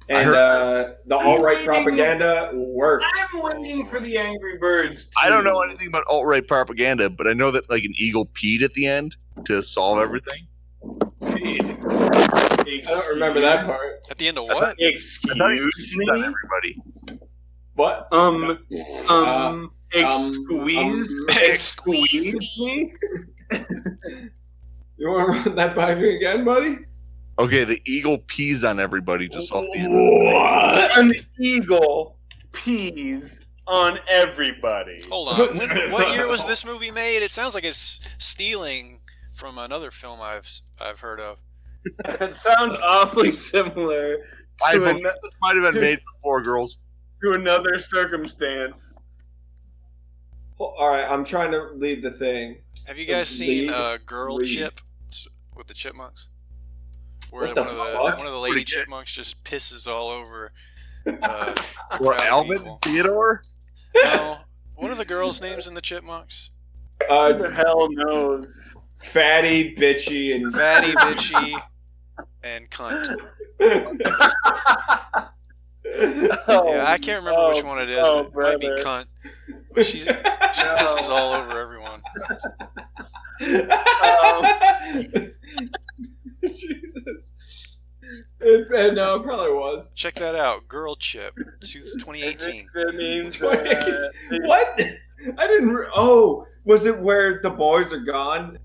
I And the alt-right waiting- propaganda worked. I'm waiting for the Angry Birds. I don't know anything about alt-right propaganda, but I know that an eagle peed at the end to solve everything. I don't remember that part. At the end of what? I thought he Excuse peed on me. everybody. What? Excuse me. You want to run that by me again, buddy? Okay, the eagle pees on everybody to solve the end. What? An eagle pees on everybody. Hold on. What year was this movie made? It sounds like it's stealing from another film I've heard of. It sounds awfully similar I to, believe this might have been made before, girls. to another circumstance. All right, I'm trying to lead the thing. Have you guys seen Girl Lead. Chip with the chipmunks? Where What the one fuck? of the lady Pretty good. chipmunks just pisses all over Or Proud Alvin people. and Theodore? No. What are the girls' names in the Chipmunks? Who the hell knows? Fatty, bitchy, and Fatty, bitchy, and cunt. Yeah, I can't remember which one it is. It might be brother. cunt. But she pisses all over everyone. Jesus. And no, it probably was. Check that out. Girl Chip, 2018. Their names What? I didn't. Oh, was it where the boys are gone?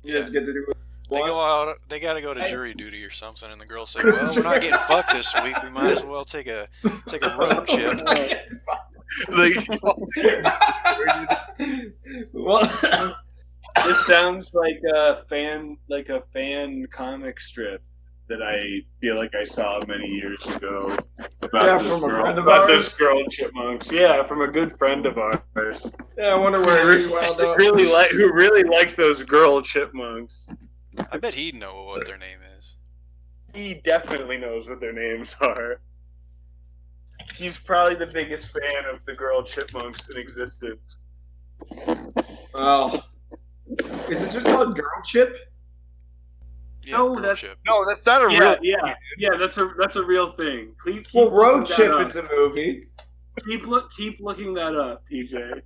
You guys get to do it. They go out. They got to go to jury duty or something, and the girls say, "Well, we're not getting fucked this week. We might as well take a road chip." Well, This sounds like a fan comic strip that I feel like I saw many years ago about this girl Chipmunks. Yeah, from a good friend of ours. Yeah, I wonder where he wound up. Who really likes those girl Chipmunks. I bet he'd know what their name is. He definitely knows what their names are. He's probably the biggest fan of the girl Chipmunks in existence. Oh. Is it just called Girl Chip? Yeah, No, Girl Chip. No, that's not a real. Yeah. That's a real thing. Keep Well, Road looking Chip that up. is a movie. Keep looking that up, PJ.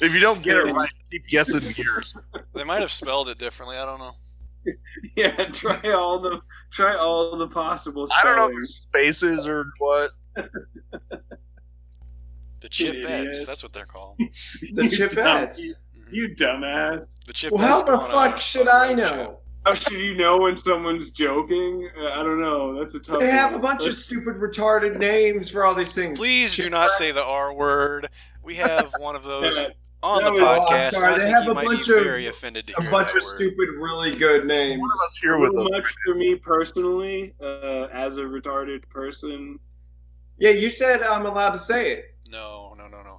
If you don't get it right, keep guessing years. They might have spelled it differently. I don't know. Yeah, try all the possible spellings. I don't know if there's spaces or what. The Chipettes. That's what they're called. The Chipettes. You dumbass. The Chipettes. Well, how the going fuck on should a I road know? trip. How should you know when someone's joking? I don't know. That's a tough They have one. a bunch of stupid, retarded names for all these things. Please do not say the R word. We have one of those on the No, I'm podcast. sorry, And they I have think a he might bunch be of- very offended to A hear bunch that of word. stupid, really good names. One of us A here with little us. much for me personally, as a retarded person. Yeah, you said I'm allowed to say it. No.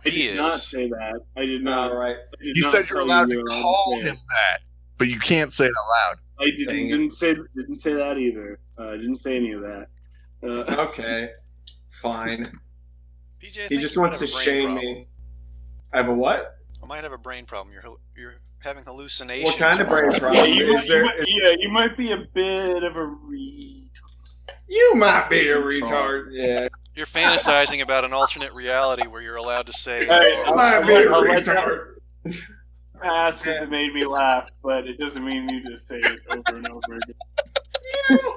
I He did not is. say that. I did not. All right. I did You not said you're tell allowed you to were call say it. him that, but you can't say it out loud. I didn't say that either. I didn't say any of that. Okay. Fine. PJ, I He think just you might wants have to a brain shame problem. me. I have a what? I might have a brain problem. You're having hallucinations. What kind of brain Yeah, problem? you might be a bit of a retard. You might be a retard. Yeah. You're fantasizing about an alternate reality where you're allowed to say. Hey, You might be a I'll let that retard. pass because it made me laugh, but it doesn't mean you just say it over and over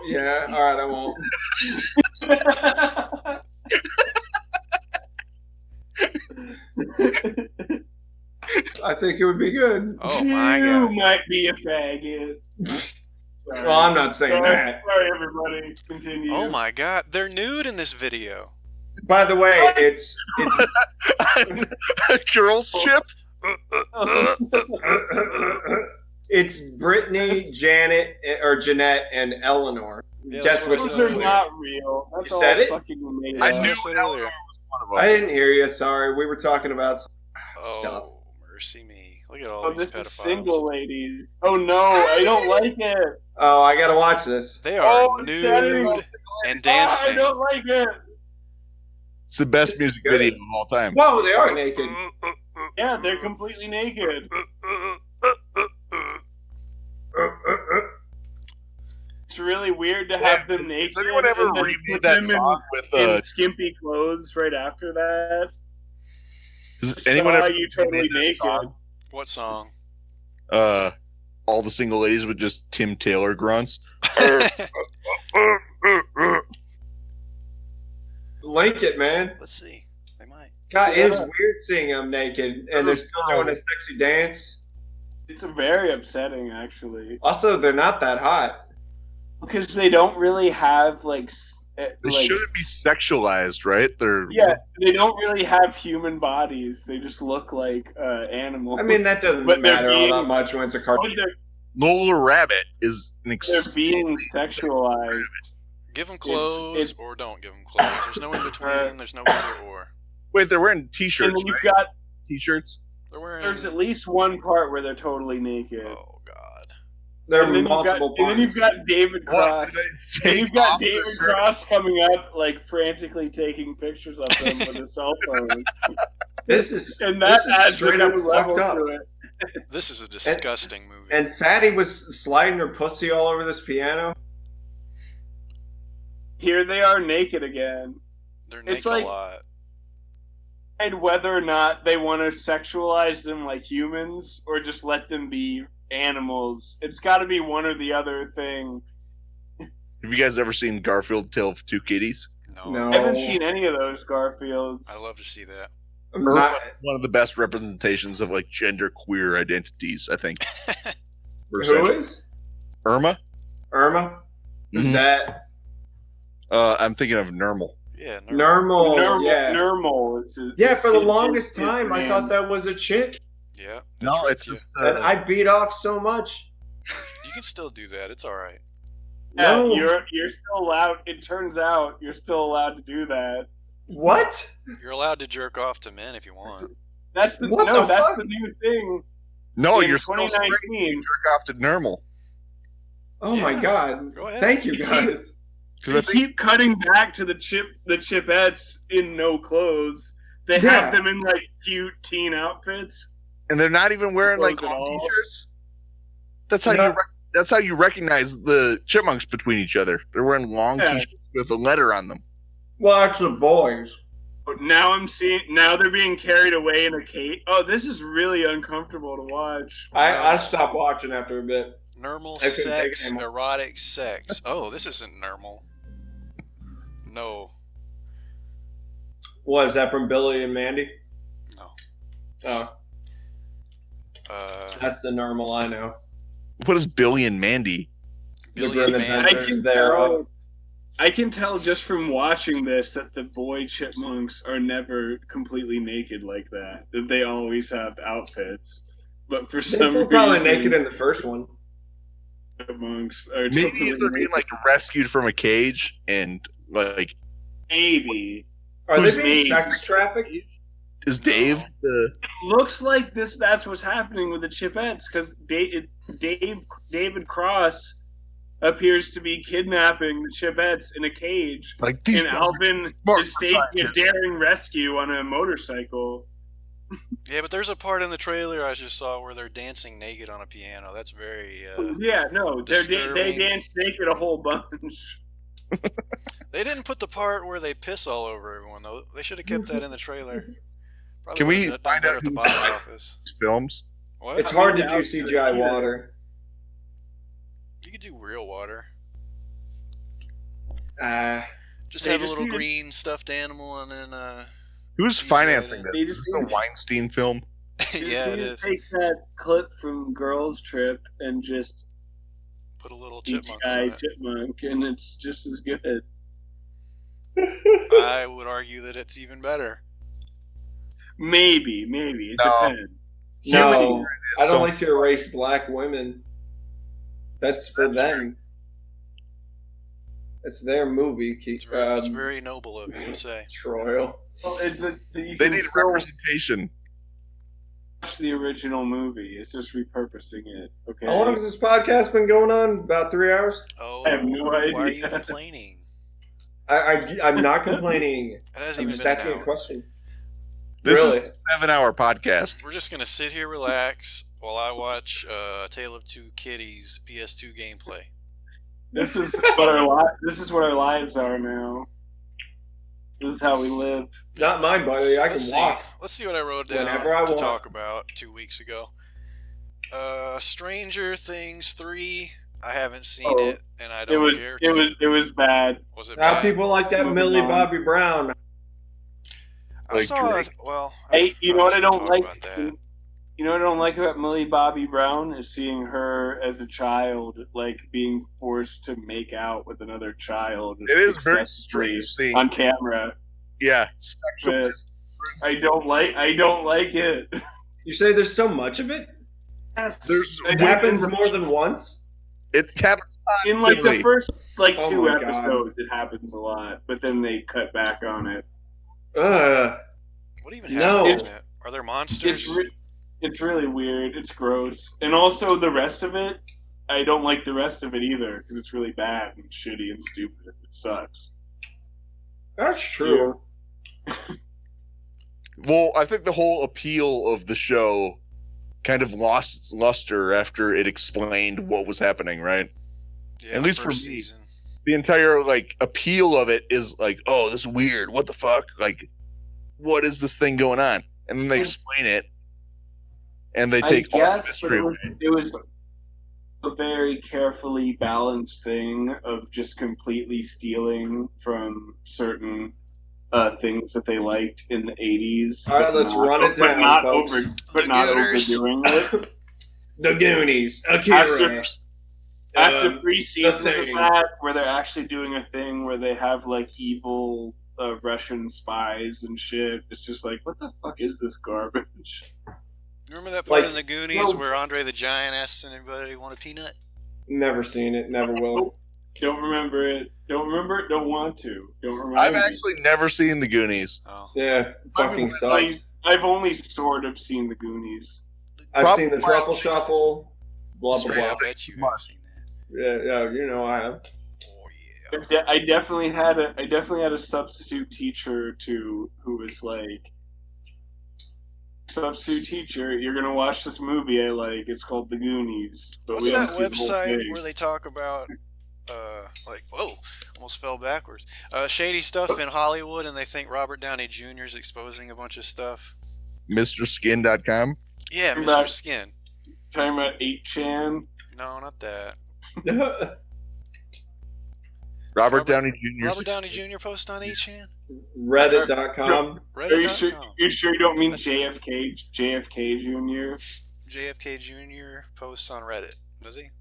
Yeah. All right. I won't. again. I think it would be good. Oh my You god. might be a faggot. Sorry. Well, I'm not saying that. Sorry, everybody. Continue. Oh my god. They're nude in this video. By the way, it's Girls chip? it's Brittany, Janet, or Jeanette, and Eleanor. Yeah, Guess that's what I which Those said are one? earlier. not real. That's You all said it? fucking made Yeah, I that's what knew said Eleanor earlier. was one I of them. didn't hear you. Sorry, we were talking about stuff. Oh, mercy me. Look at all Oh, these this is pedophiles. single ladies. Oh no, I don't like it. Oh, I gotta watch this. They are Oh, nude Saturday. and I dancing. don't like it. It's the best This is music good. video of all time. Whoa, they are naked. Yeah, they're completely naked. It's really weird to have them naked. Has anyone ever and then remade put that them song with in skimpy clothes right after that. Has anyone Saw ever you totally remade that naked. song? What song? All the single ladies with just Tim Taylor grunts. Link it, man. Let's see. They might. God, it is Yeah. weird seeing them naked and they're still doing a sexy dance. It's very upsetting, actually, Also, they're not that hot. because they don't really have They shouldn't be sexualized, right? They're Yeah, they don't really have human bodies. They just look like animals. I mean, that doesn't But they're matter all being- that much when it's a But cartoon. Lola Rabbit is an they're being extremely sexualized. Give them clothes it's- or don't give them clothes. There's no in between. There's no either or. Wait, they're wearing And t-shirts, then you've right? got T-shirts. They're wearing. there's at least one part where they're totally naked. Oh god. There are And then multiple and then you've parts. got David What? Cross. Do they And take you've got off the David shirt? Cross coming up, like frantically taking pictures of them with a cell phone, This is and that adds a straight up new level fucked up. to it. This is a disgusting movie. And Fatty was sliding her pussy all over this piano. Here they are naked again. They're It's naked like- a lot. And whether or not they want to sexualize them like humans or just let them be animals, it's got to be one or the other thing. Have you guys ever seen Garfield Tale of Two Kitties? No. I haven't seen any of those Garfields. I love to see that. I'm Irma, not- one of the best representations of like gender queer identities, I think. Who is? Irma? Irma? Is Mhm. that I'm thinking of Nermal. Yeah, normal? Yeah. Normal. Yeah, for the longest time, I name. thought that was a chick. Yeah. that's No, right, it's too. just And I beat off so much. You can still do that. It's all right. Yeah, No. you're still allowed. It turns out you're still allowed to do that. What? You're allowed to jerk off to men if you want. That's the What the that's fuck? the new thing. no, in you're still straight. 2019. You jerk off to Nermal. Oh my Yeah. god. Go ahead. Thank you guys. Because They I think keep cutting back to the Chipettes in no clothes. They Yeah. have them in like cute teen outfits. and they're not even wearing like Clothes at long all. t-shirts. That's how No. that's how you recognize the chipmunks between each other. They're wearing long Yeah. t-shirts with a letter on them. Well, actually, boys. But now now they're being carried away in a cage. Oh, this is really uncomfortable to watch. I stopped watching after a bit. Normal I couldn't take it sex, anymore. erotic sex. Oh, this isn't normal. No. What is that from Billy and Mandy? No. Oh, that's the normal I know. What is Billy and Mandy? Billy Grim and Adventures. Mandy. I can tell just from watching this that the boy chipmunks are never completely naked like that. That they always have outfits. But for They some were reason, probably naked in the first one. chipmunks are Maybe totally if they're being naked. like rescued from a cage and like Maybe. Are Who's they being named? sex trafficked? is Dave No. the Looks like that's what's happening with the Chipettes because David Cross appears to be kidnapping the Chipettes in a cage, like these and guys are Alvin smart is staging a scientists. daring rescue on a motorcycle. Yeah, but there's a part in the trailer I just saw where they're dancing naked on a piano. That's very. Yeah, no, they disturbing. dance naked a whole bunch. They didn't put the part where they piss all over everyone though. They should have kept that in the trailer. Probably Can we would've done find better out at the who- box office? films. What? It's hard to Yeah, do CGI water. You could do real water. Just They have a just little need to- green stuffed animal and then Who's CGI financing it. this? They Is just this a need to- Weinstein film? yeah, it Just is. Take that clip from Girls Trip and just Put a little chipmunk CGI on it. chipmunk, and it's just as good. I would argue that it's even better. Maybe it No. depends. No, I don't So- like to erase black women. That's for them. It's their movie. It's very noble of you to say. Troyal. Well, you They can need still representation. watch the original movie. It's just repurposing it. Okay. How long has this podcast been going on? About 3 hours? Oh, I have no why are you idea. complaining? I'm not complaining. It hasn't I'm even just been asking an a hour. question. This Really? is a 7-hour podcast. We're just gonna sit here, relax, while I watch Tale of Two Kitties PS2 gameplay. This is what our lives are now. This is how we live. Not mine, buddy. I can Let's walk. see. Let's see what I wrote down Whenever I to want. talk about 2 weeks ago. Stranger Things 3. I haven't seen Oh, it, and I don't care to. It was bad. Was it Now bad? people like that Moving Millie on. Bobby Brown. I Like saw. Drake? Well, Hey, you know what I shouldn't don't talk like? about that. You know what I don't like about Millie Bobby Brown is seeing her as a child, like being forced to make out with another child. It is very excessively strange seeing. on camera. Yeah, sexual. I don't like it. You say there's so much of it? There's It happens more than once? It happens in like the constantly. first Oh 2 my God. episodes. It happens a lot, but then they cut back on it. What even No. happens in it? Are there monsters? It's really weird. It's gross, and also the rest of it I don't like the rest of it either because it's really bad and shitty and stupid. It sucks. That's true. Well, I think the whole appeal of the show kind of lost its luster after it explained what was happening, right? Yeah, At least for me, season. the entire like appeal of it is like, oh, this is weird. What the fuck? Like, what is this thing going on? And then they explain it, and they take all the mystery away. It was a very carefully balanced thing of just completely stealing from certain things that they liked in the 80s. All right, let's run it down, folks. Not overdoing it. The Goonies, Akira. After 3 seasons of that, where they're actually doing a thing where they have like evil Russian spies and shit, it's just like, what the fuck is this garbage? Remember that part in the Goonies where Andre the Giant asks anybody want a peanut? Never seen it, never will. Don't remember it. Don't remember it. Don't want to. Don't remember. I've actually never seen the Goonies. Oh. Yeah, fucking sucks. I've only sort of seen the Goonies. I've seen the Truffle Shuffle. Blah blah blah. I bet you have seen that. Yeah, you know I have. Oh yeah. I definitely had a substitute teacher who was like, substitute teacher, you're gonna watch this movie I like. It's called The Goonies. But what's that website where they talk about like, whoa, almost fell backwards. Shady stuff in Hollywood, and they think Robert Downey Jr. is exposing a bunch of stuff. MrSkin.com? Yeah, Mr. Skin. Talking about 8chan? No, not that. Robert Downey Jr. Robert Downey Jr. post on 8chan? Reddit.com. Reddit.com. Are you sure you don't mean JFK Jr.? JFK Jr. posts on Reddit. Does he?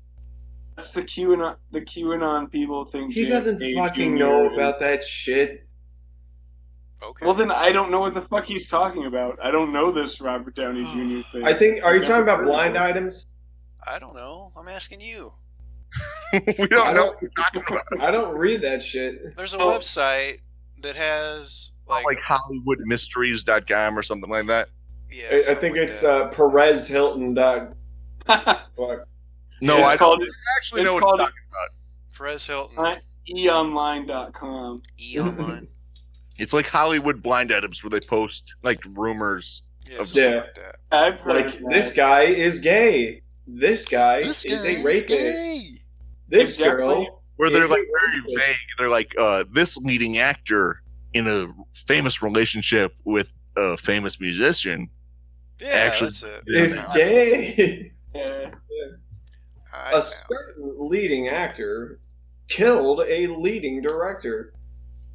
That's the QAnon people think. He doesn't fucking know about that shit. Okay. Well, then I don't know what the fuck he's talking about. I don't know this Robert Downey Jr. thing. I think. Are you talking about blind items? I don't know. I'm asking you. We don't know what you're talking about. I don't read that shit. There's a website that has like HollywoodMysteries.com or something like that. Yeah, I think it's PerezHilton. Fuck. No, yeah, I don't actually know what you're talking about. Perez Hilton. eonline.com. eOnline. It's like Hollywood blind items where they post like rumors of like that. I've heard like this guy is gay. This guy is a rapist. Gay. This girl. Where they're like very vague. They're like, this leading actor in a famous relationship with a famous musician. Yeah, actually that's it. Is gay. Yeah. A certain leading actor killed a leading director.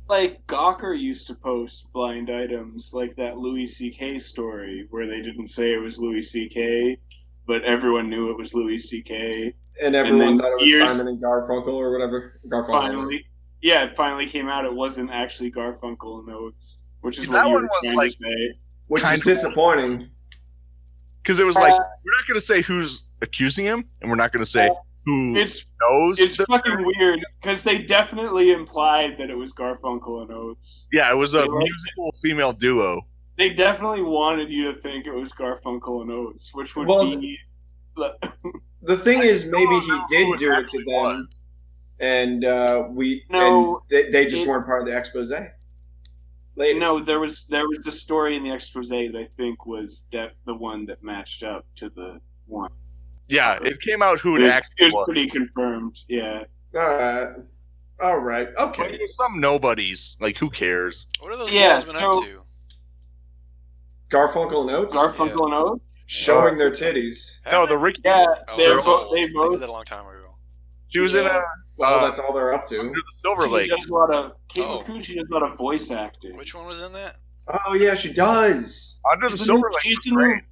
Like Gawker used to post blind items, like that Louis C.K. story where they didn't say it was Louis C.K., but everyone knew it was Louis C.K. And everyone thought it was Simon and Garfunkel or whatever. Finally, it finally came out it wasn't actually Garfunkel notes, which is that what you one were was trying like, to say. Which is disappointing. Because it was like, we're not going to say who's accusing him, and we're not going to say who knows. It's fucking weird, because they definitely implied that it was Garfunkel and Oates. Yeah, it was a musical female duo. They definitely wanted you to think it was Garfunkel and Oates, which would be... The thing is, maybe he did do it to them, and they just weren't part of the expose. Later. No, there was the story in the expose that I think was the one that matched up to the one. Yeah, it came out who it actually was. It was pretty confirmed, yeah. All right, okay. Well, some nobodies, like who cares? What are those guys been up to? Garfunkel and Oates? Garfunkel and Oates? Showing their titties. No, the Ricky. Yeah, they both did that a long time ago. She was in a. Well, that's all they're up to. Under the Silver Lake. Kate Micucci does a lot of voice acting. Which one was in that? Oh yeah, she does. Under the Silver Lake.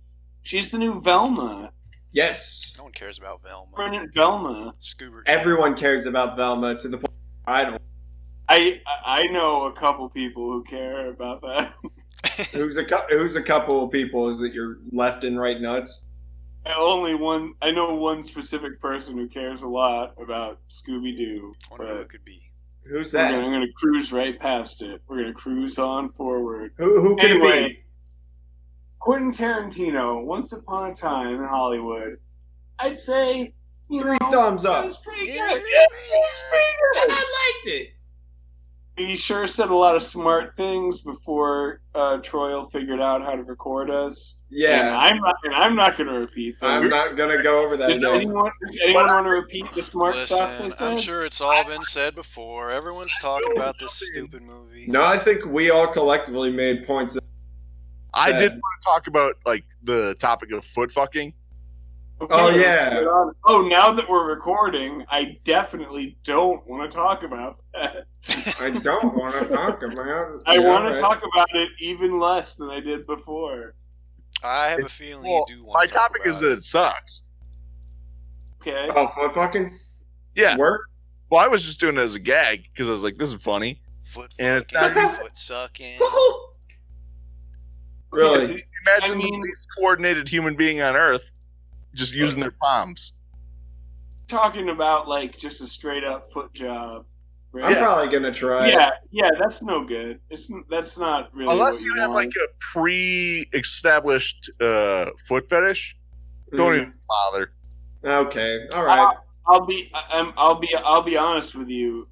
She's the new Velma. Yes. No one cares about Velma. Brilliant Velma. Scoober. Everyone cares about Velma to the point I don't. I know a couple people who care about that. Who's a couple of people? Is it your left and right nuts? I know one specific person who cares a lot about Scooby-Doo. I wonder who it could be. Who's that? I'm going to cruise right past it. We're going to cruise on forward. Who could it be? Quentin Tarantino, Once Upon a Time in Hollywood. I'd say 3 thumbs up. It was pretty good. Yeah, Yeah, it was pretty good. I liked it. He sure said a lot of smart things before Troyal figured out how to record us. Yeah. And I'm not going to repeat them. I'm not going to go over that Does again. anyone want to repeat the smart stuff they listen, said? I'm sure it's all been said before. Everyone's talking about this stupid movie. No, I think we all collectively made points. I did want to talk about like the topic of foot fucking. Okay, Oh, let's yeah. get on. Oh, now that we're recording, I definitely don't want to talk about that. I don't want to talk about it. I want to talk about it even less than I did before. I have a feeling Well, you do my want to talk topic about is that it sucks. Okay. Oh, foot fucking? Yeah. Work? Well, I was just doing it as a gag because I was like, this is funny. Foot And it's fucking, not- foot sucking. Really? Imagine I mean- the least coordinated human being on Earth just using their palms. Talking about like just a straight up foot job. Right? I'm probably going to try it. Yeah, that's no good. That's not really. Unless what you have want. like a pre-established foot fetish, don't even bother. Okay. All right. I'll be honest with you.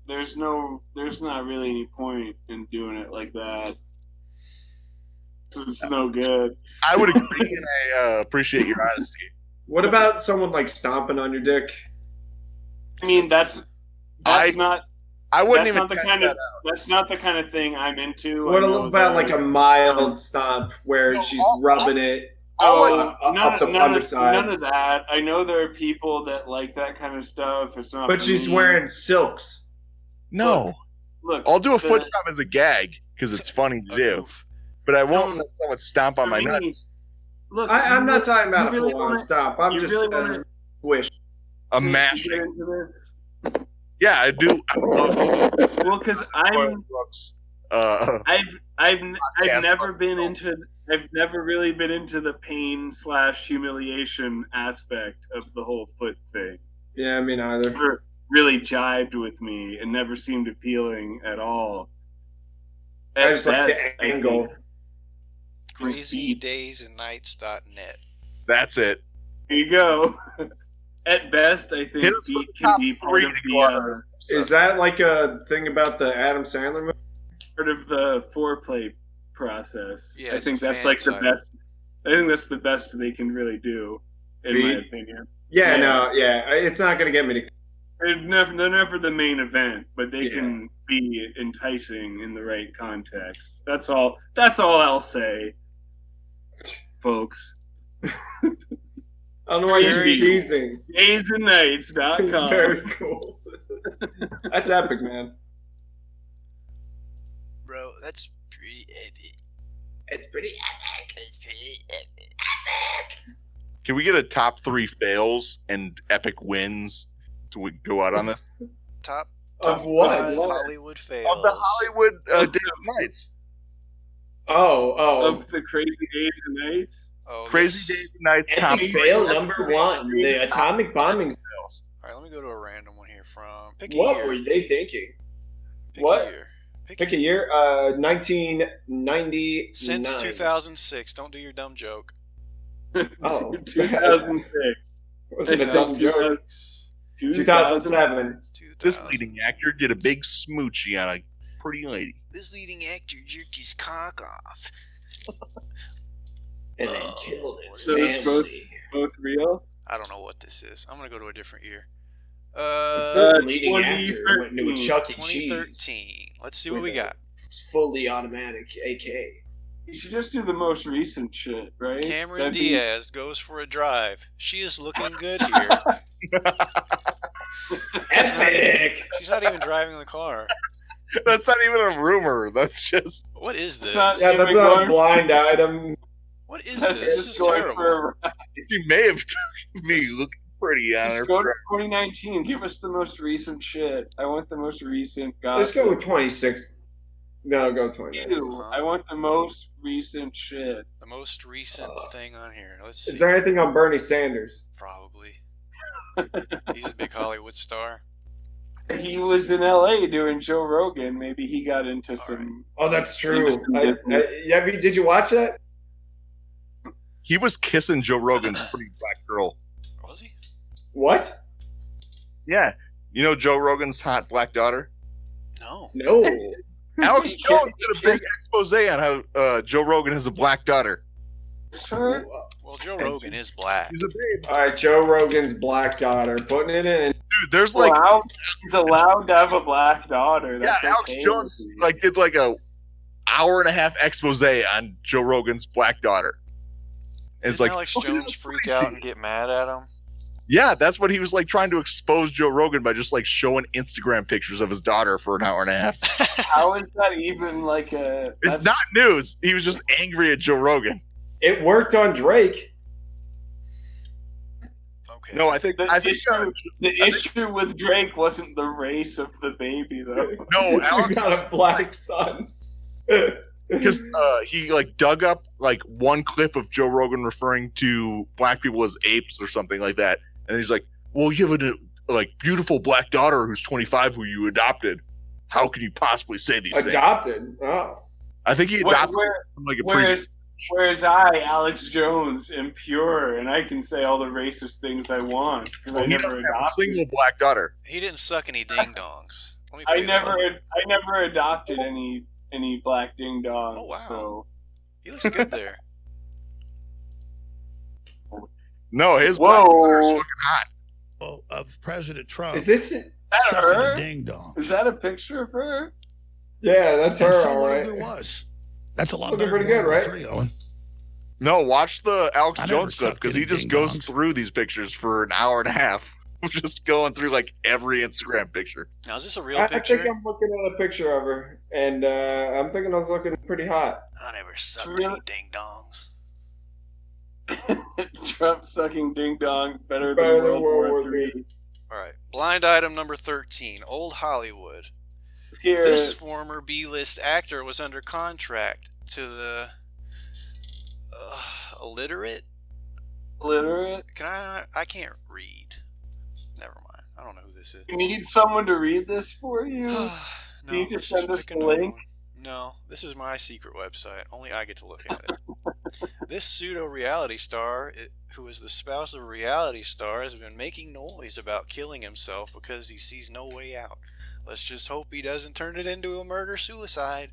There's not really any point in doing it like that. It's no good. I would agree, and I appreciate your honesty. What about someone like stomping on your dick? I mean, that's not. I wouldn't That's even not the test kind that of. out. That's not the kind of thing I'm into. What I know about that- like a mild stomp where No, she's all- rubbing it Oh, up the underside? none of that. I know there are people that like that kind of stuff. It's not. But for she's me. wearing silks. No, Look, I'll do a the- foot stomp as a gag because it's funny to A do, goof. but I won't No. let someone stomp on my For me, nuts. Look, I'm not talking about you a really full on wanna- stomp. I'm you just really wanna- wish. A to get mashing. into this. Yeah, I do. I love Well, because Troyal Brooks. I've Podcast never about been film. into. I've never really been into the pain / humiliation aspect of the whole foot thing. Yeah, me neither. Never really jived with me and never seemed appealing at all. I just like best, the I angle. think, CrazyDaysAndNights.net. That's it. There you go. At best, I think Hit us with beat the can top be part three of to go out of the this. Is that like a thing about the Adam Sandler movie? part of the foreplay process. Yeah, I it's think a that's fan like the site. best. I think that's the best they can really do, in my Feed? opinion. Yeah, Yeah. no, yeah. It's not gonna get me to. They're never the main event, but they Yeah. can be enticing in the right context. That's all. That's all I'll say, folks. I don't know why you're Very cool. teasing. It's Daysandnights.com. very cool. That's epic, man. Bro, that's pretty epic. It's pretty epic. It's pretty epic. Can we get a top 3 fails and epic wins to go out on this? Top Of top what? 5 Hollywood fails. Of the Hollywood Day and Nights. Oh. Of the crazy days and nights. Oh, Crazy yes. Days and Nights top Epic 3. fail number 1: the atomic bombing. fails. All right, let me go to a random one here from. Pick a What year. were they thinking? Pick what? A year. Pick a year. 1999. Since 2006. Don't do your dumb joke. Oh. 2006. Wasn't a dumb joke. 2007. This leading actor did a big smoochie on a pretty lady. This leading actor jerked his cock off. And then killed his So it's both real. I don't know what this is. I'm gonna go to a different year. certain leading actor 2013. went into a Chuck E. Cheese. 2013. Let's see what we got. Fully automatic AK. You should just do the most recent shit, right? Cameron That'd be- Diaz goes for a drive. She is looking good here. Epic! She's not even driving the car. That's not even a rumor. That's just What is this? not- Yeah, that's not a blind item. What is That's this? This is just going terrible. for a ride. she may have took me looking pretty on her. Just go to 2019. Give us the most recent shit. I want the most recent gossip. Let's go with 26. No, go 29. Ew, I want the most recent shit. The most recent thing on here. Let's see. Is there anything on Bernie Sanders? Probably. He's a big Hollywood star. He was in LA doing Joe Rogan. Maybe he got into some. Oh, that's true. Interesting business. Did you watch that? He was kissing Joe Rogan's pretty black girl. Was he? What? Yeah. You know Joe Rogan's hot black daughter? No. No. Alex Jones did a big expose on how Joe Rogan has a black daughter. Sure. Well, Joe Rogan is black. He's a babe. All right, Joe Rogan's black daughter, putting it in. Dude, there's like He's allowed to have a black daughter. That's Alex okay Jones with me. like did like a hour-and-a-half expose on Joe Rogan's black daughter. And it's Didn't like Alex Jones freak out and get mad at him? yeah, that's what he was like trying to expose Joe Rogan by just like showing Instagram pictures of his daughter for an hour and a half. How is that even like a? It's not news. He was just angry at Joe Rogan. It worked on Drake. Okay. No, I think The issue with Drake wasn't the race of the baby, though. no, You Alex got a black son. because he like dug up like one clip of Joe Rogan referring to black people as apes or something like that, and he's like, "Well, you have a like beautiful black daughter who's 25 who you adopted. How can you possibly say these things?" Adopted. Oh. I think he adopted from like a previous. Whereas I, Alex Jones, am pure, and I can say all the racist things I want because Well, I he never doesn't have a adopted. single black daughter. He didn't suck any ding dongs. Let me I tell you that. never adopted any black ding dongs. Oh, wow. So He looks good there. No, his black daughter is whoa, fucking hot. Of President Trump. Is this? is that sucking her? a ding dong. Is that a picture of her? Yeah, that's And her. so All what right. if there was? That's a lot Looking better pretty than good, World War right? III, Owen. No, watch the Alex I never Jones clip sucked because he any just ding goes dongs. through these pictures for an hour and a half, just going through like every Instagram picture. Now, is this a real I picture? think I'm looking at a picture of her, and I'm thinking I was looking pretty hot. I never sucked Really? any ding dongs. Trump sucking ding dong better Better than than World War III. All right. Blind item number 13. Old Hollywood. Let's hear This it. former B-list actor was under contract to the illiterate. Literate. I can't read. Never mind. I don't know who this is. You need someone to read this for you. No, Can you just let's send us pick the another link? one. No, this is my secret website. Only I get to look at it. This pseudo-reality star, who is the spouse of a reality star, has been making noise about killing himself because he sees no way out. Let's just hope he doesn't turn it into a murder-suicide.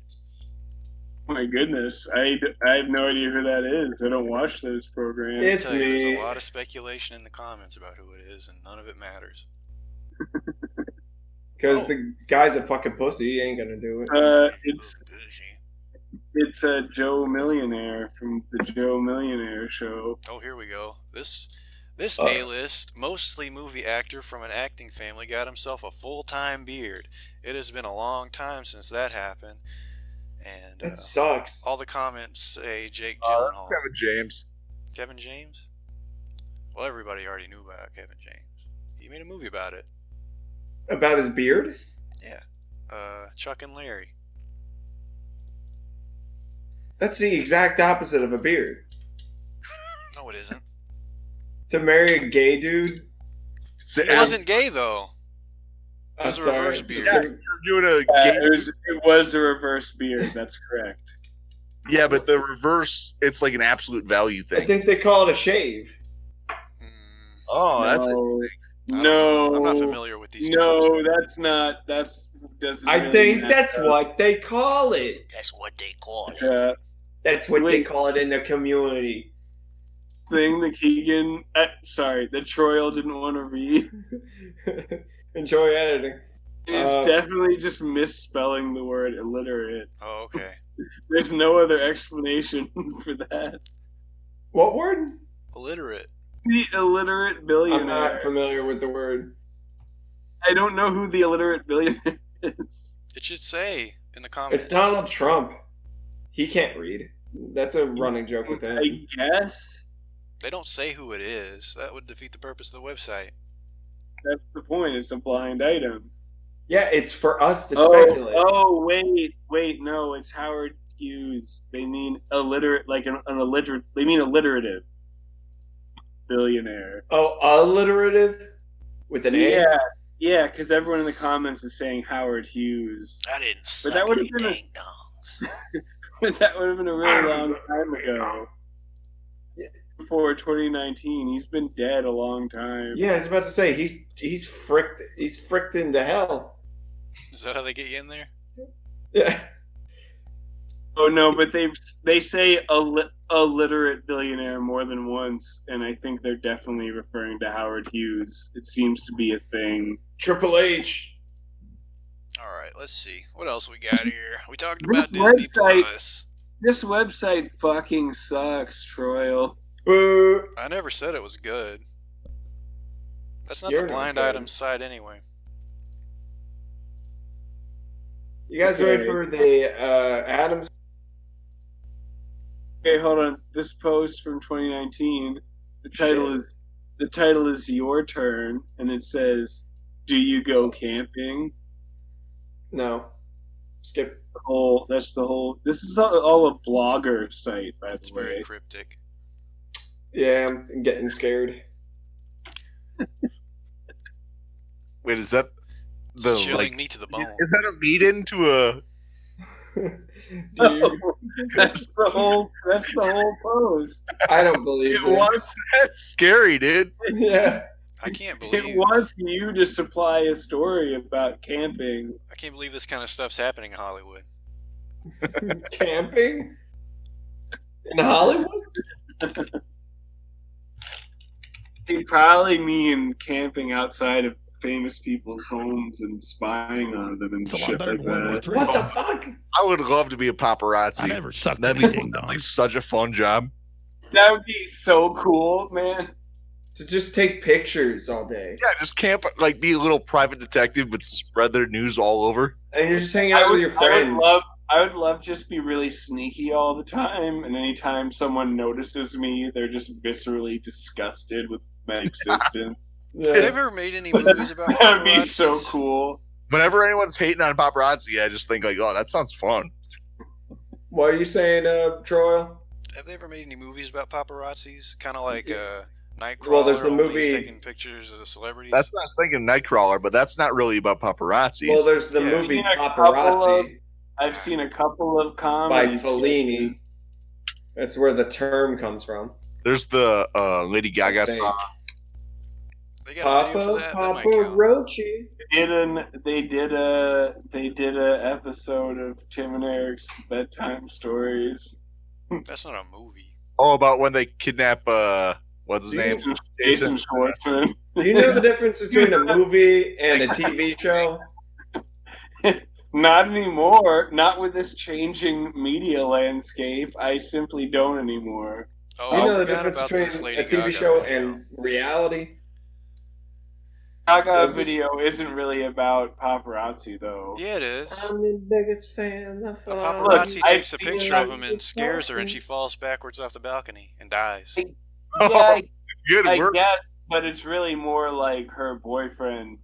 My goodness, I have no idea who that is. I don't watch those programs. It's I tell you, me. there's a lot of speculation in the comments about who it is, and none of it matters. Because the guy's a fucking pussy. He ain't gonna do it. It's Joe Millionaire from the Joe Millionaire show. Oh, here we go. This A-list, mostly movie actor from an acting family, got himself a full-time beard. It has been a long time since that happened, and That sucks. all the comments say Jake Oh, that's Gyllenhaal. Kevin James. Kevin James? Well, everybody already knew about Kevin James. He made a movie about it. About his beard? Yeah. Chuck and Larry. That's the exact opposite of a beard. No, it isn't. To marry a gay dude? He wasn't gay, though. It I'm was a sorry. reverse beard. Just a- You're doing a It was a reverse beard. That's correct. yeah, but the reverse, it's like an absolute value I thing. think they call it a shave. Oh, that's it. No, I'm not familiar with these No, terms. that's not. That's doesn't. I really think matter. that's what they call it. That's what they call it. That's what they Wait. call it in the community. Thing that Keegan, that Troyal didn't want to read. Enjoy editing. Is definitely just misspelling the word illiterate. Oh, okay. There's no other explanation for that. What word? Illiterate. The illiterate I'm billionaire. not familiar with the word. I don't know who the illiterate billionaire is. It should say in the comments. It's Donald Trump. He can't read. That's a running joke with him. I guess They don't say who it is. That would defeat the purpose of the website. that's the point. It's a blind item. Yeah, it's for us to speculate. Oh, wait, no, it's Howard Hughes. They mean illiterate, like an illiterate. They mean alliterative billionaire. Oh, alliterative? With an A? Yeah, because everyone in the comments is saying Howard Hughes. I didn't suck that would any have been ding dongs. But that would have been a really long time ago. before 2019. He's been dead a long time. Yeah, I was about to say he's fricked into hell. Is that how they get you in there? Yeah. Oh no, but they say illiterate billionaire more than once, and I think they're definitely referring to Howard Hughes. It seems to be a thing. Triple H. All right, let's see. What else we got here? We talked This about Disney website- Plus. This website fucking sucks, Troyal. Boo. I never said it was good. That's not You're the not blind good. items site anyway. You guys Okay. ready for the Adams? Okay, hold on. This post from 2019. The title is Your Turn, and it says, "Do you go camping?" No. Skip. That's the whole. This is all a blogger site, by It's the way. very cryptic. Yeah, I'm getting scared. Wait, is that It's the chilling me to the bone. Is that a lead into a? Dude, That's the whole post. I don't believe It this. wants That's scary, dude. Yeah. I can't it believe wants you to supply a story about camping. I can't believe this kind of stuff's happening in Hollywood. Camping? In Hollywood? They probably mean camping outside of famous people's homes and spying on them and It's a lot shit better like than World War that. III. What the fuck? I would love to be a I paparazzi. never sucked That'd any be ding dong. like such a fun job. That would be so cool, man. To just take pictures all day. Yeah, just camp, like be a little private detective, but spread their news all over. And you're just hanging out with your friends. I would love just be really sneaky all the time, and anytime someone notices me, they're just viscerally disgusted with my existence. Yeah. Have you ever made any movies about paparazzi? That would be so cool. Whenever anyone's hating on paparazzi, I just think like, oh, that sounds fun. What are you saying, Troy? Have they ever made any movies about paparazzis? Kind of like Nightcrawler. Well, there's the only movie- taking pictures of the celebrities. That's what I was thinking Nightcrawler, but that's not really about paparazzi. Well, there's the Yeah. movie Seen a Paparazzi I've seen a couple of by comedies. Fellini. That's where the term comes from. There's the Lady Gaga I think. song. They got a video for Papa, that? That Papa might count. Roachy. They did a episode of Tim and Eric's bedtime stories. That's not a movie. Oh, about when they kidnap what's his name? Jason Schwartzman. Do you know the difference between a movie and a TV show? Not anymore. Not with this changing media landscape. I simply don't anymore. Oh, You I know the forgot difference about between this Lady a TV Gaga show video. and reality? Gaga Was this- video isn't really about paparazzi, though. Yeah, it is. I'm the biggest fan of A all. paparazzi I've takes a seen picture of him and scares her, and she falls backwards off the balcony and dies. Yeah, Good I work. guess, but it's really more like her boyfriend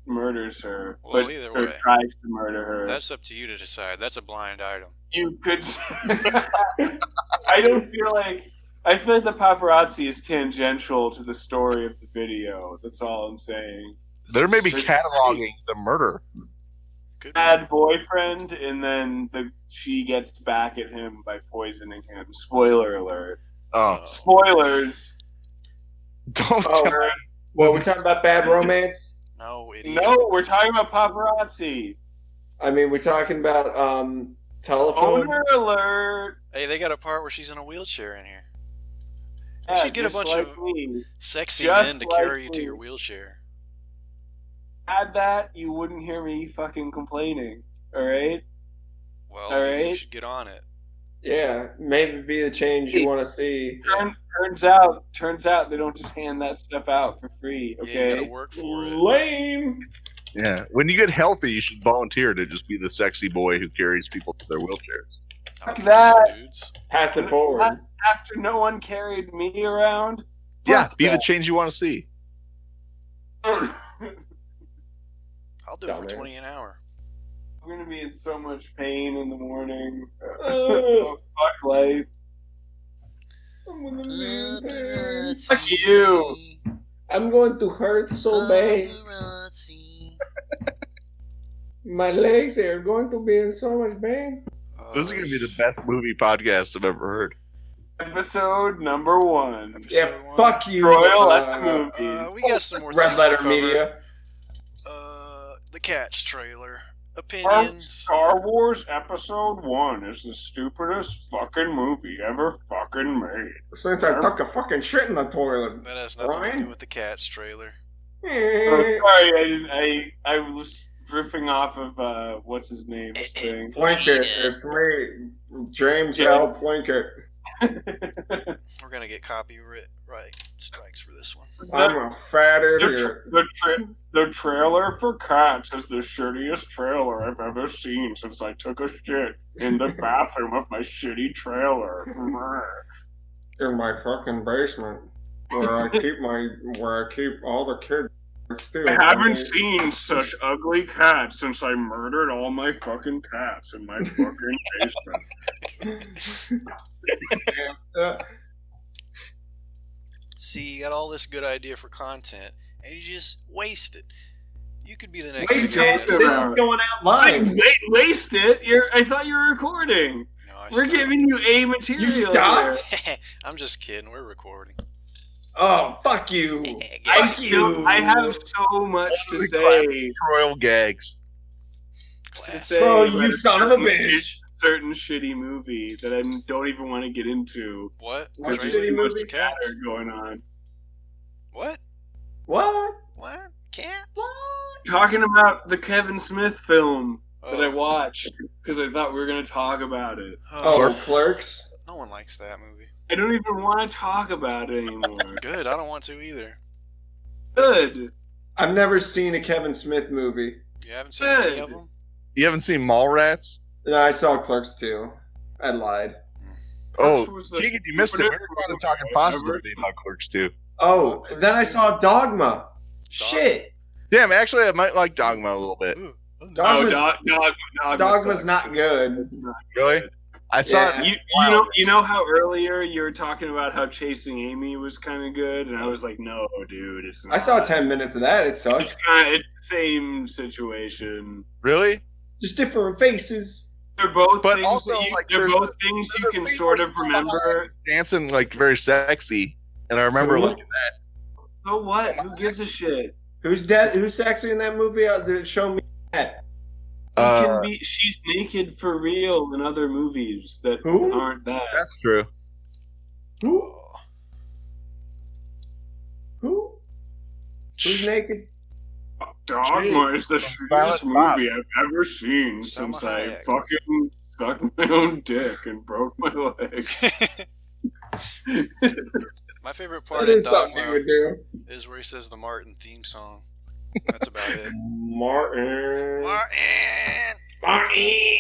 murders her, Well, but either or way. tries to murder her. That's up to you to decide. That's a blind item. You could. I feel like the paparazzi is tangential to the story of the video. That's all I'm saying. They're maybe It's- cataloging the murder. Could be. Bad boyfriend, and then she gets back at him by poisoning him. Spoiler alert. Oh, Spoilers. don't Oh, tell me. well, we're talking about bad romance? No, idiot. No, we're talking about paparazzi. I mean, we're talking about telephone. Owner alert. Hey, they got a part where she's in a wheelchair in here. Yeah, should get a just bunch like of- me. Sexy Just men to like carry you to me. your wheelchair. Had that, you wouldn't hear me fucking complaining. All right. Well, All maybe you right. should get on it. Yeah, maybe be the change you want to see. Turns out they don't just hand that stuff out for free. Yeah, you gotta Okay. work for it. Lame. Yeah, when you get healthy, you should volunteer to just be the sexy boy who carries people to their wheelchairs. I'll do that. this, dudes. Pass it forward. After no one carried me around. Yeah, fuck be the that. change you want to see. I'm I'll do it for Dumbass. 20 an hour. gonna be in so much pain in the morning. Oh, Fuck life. I'm gonna be in pain. Fuck you. I'm going to hurt so bad. My legs are going to be in so much pain. This is gonna be the best movie podcast I've ever heard. Episode number 1. Yeah, Episode one. fuck you. Royal at the movies. We got some more Red things Letter to cover. Media. The Cats trailer. Our Opinions. Star Wars Episode 1 is the stupidest fucking movie ever fucking made. Since I took a fucking shit in the toilet. That has nothing to Ryan? do with the Cats trailer. Sorry, I was riffing off of what's his name's thing. Plinkett, it's me, James Yeah. L. Plinkett. We're gonna get copyright strikes for this one. I'm a fat idiot. The trailer for Cats is the shittiest trailer I've ever seen since I took a shit in the bathroom of my shitty trailer. In my fucking basement, where I keep all the kids. I haven't seen such ugly cats since I murdered all my fucking cats in my fucking basement. See, you got all this good idea for content, and you just waste it. You could be the next. Waste What are you it. talking This is about? going out Wait, live. waste it. I thought you were recording. No, I We're stopped. giving you A material. You stopped? here. I'm just kidding. We're recording. Oh, fuck you. I Fuck still, you. I have so much to The say. classic Troyal gags. Classic. say Oh, about you son of a bitch. certain shitty movie that I don't even want to get into. What? What Trailer? shitty Too much movie? chatter going on. What? What? What? Cats? Talking about the Kevin Smith film that I Oh, watched because I thought we were going to talk about it. Oh, Clerks. No one likes that movie. I don't even want to talk about it anymore. Good. I don't want to either. Good. I've never seen a Kevin Smith movie. You haven't seen any of Good. them? You haven't seen Mallrats? No, I saw Clerks too. I lied. Oh, Clerks was the Keegan, you missed it. We were stupidest kind of talking movie I've ever positively about Clerks too. Oh, Clerks then I too. saw Dogma. Shit. Damn, actually, I might like Dogma a little bit. Ooh. Dogma's, Dogma's Dogma's not good. Really? I saw Yeah. it. You know how earlier you were talking about how Chasing Amy was kind of good, and I was like, no, dude, it's not. I saw 10 minutes of that. It It's sucked. it's the same situation. Really? Just different faces. They're both But things also, that you, like, they're there's both a- things you There's a can scene sort where of she's remember. dancing like very sexy, and I remember Who? liking that. So what? Who gives a shit? Who's dead? Who's sexy in that movie? Show me that. She's naked for real in other movies that Who? aren't that. That's true. Who? Who? Who's naked? Dogma is the Silent shittiest Bob. movie I've ever seen Salma since I Hayek. fucking sucked my own dick and broke my leg. My favorite part That of is something you Dogma would do. is where he says the Martin theme song. That's about it. Martin. Martin! Martin.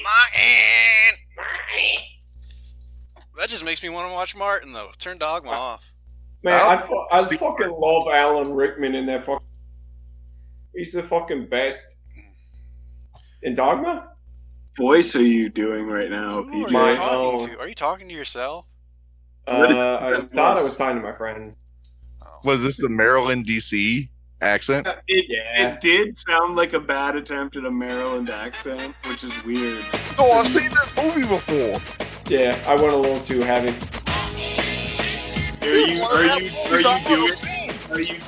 Martin! That just makes me want to watch Martin, though. Turn Dogma off. Man, I fucking love Alan Rickman in that fucking. He's the fucking best. In Dogma? Voice are you doing right now, Who are PJ? you My talking own. to? Are you talking to yourself? I thought I was talking to my friends. Oh. Was this the Maryland, D.C. accent? Yeah. It did sound like a bad attempt at a Maryland accent, which is weird. Oh, I've seen this movie before. Yeah, I went a little too heavy. Are you doing? Are you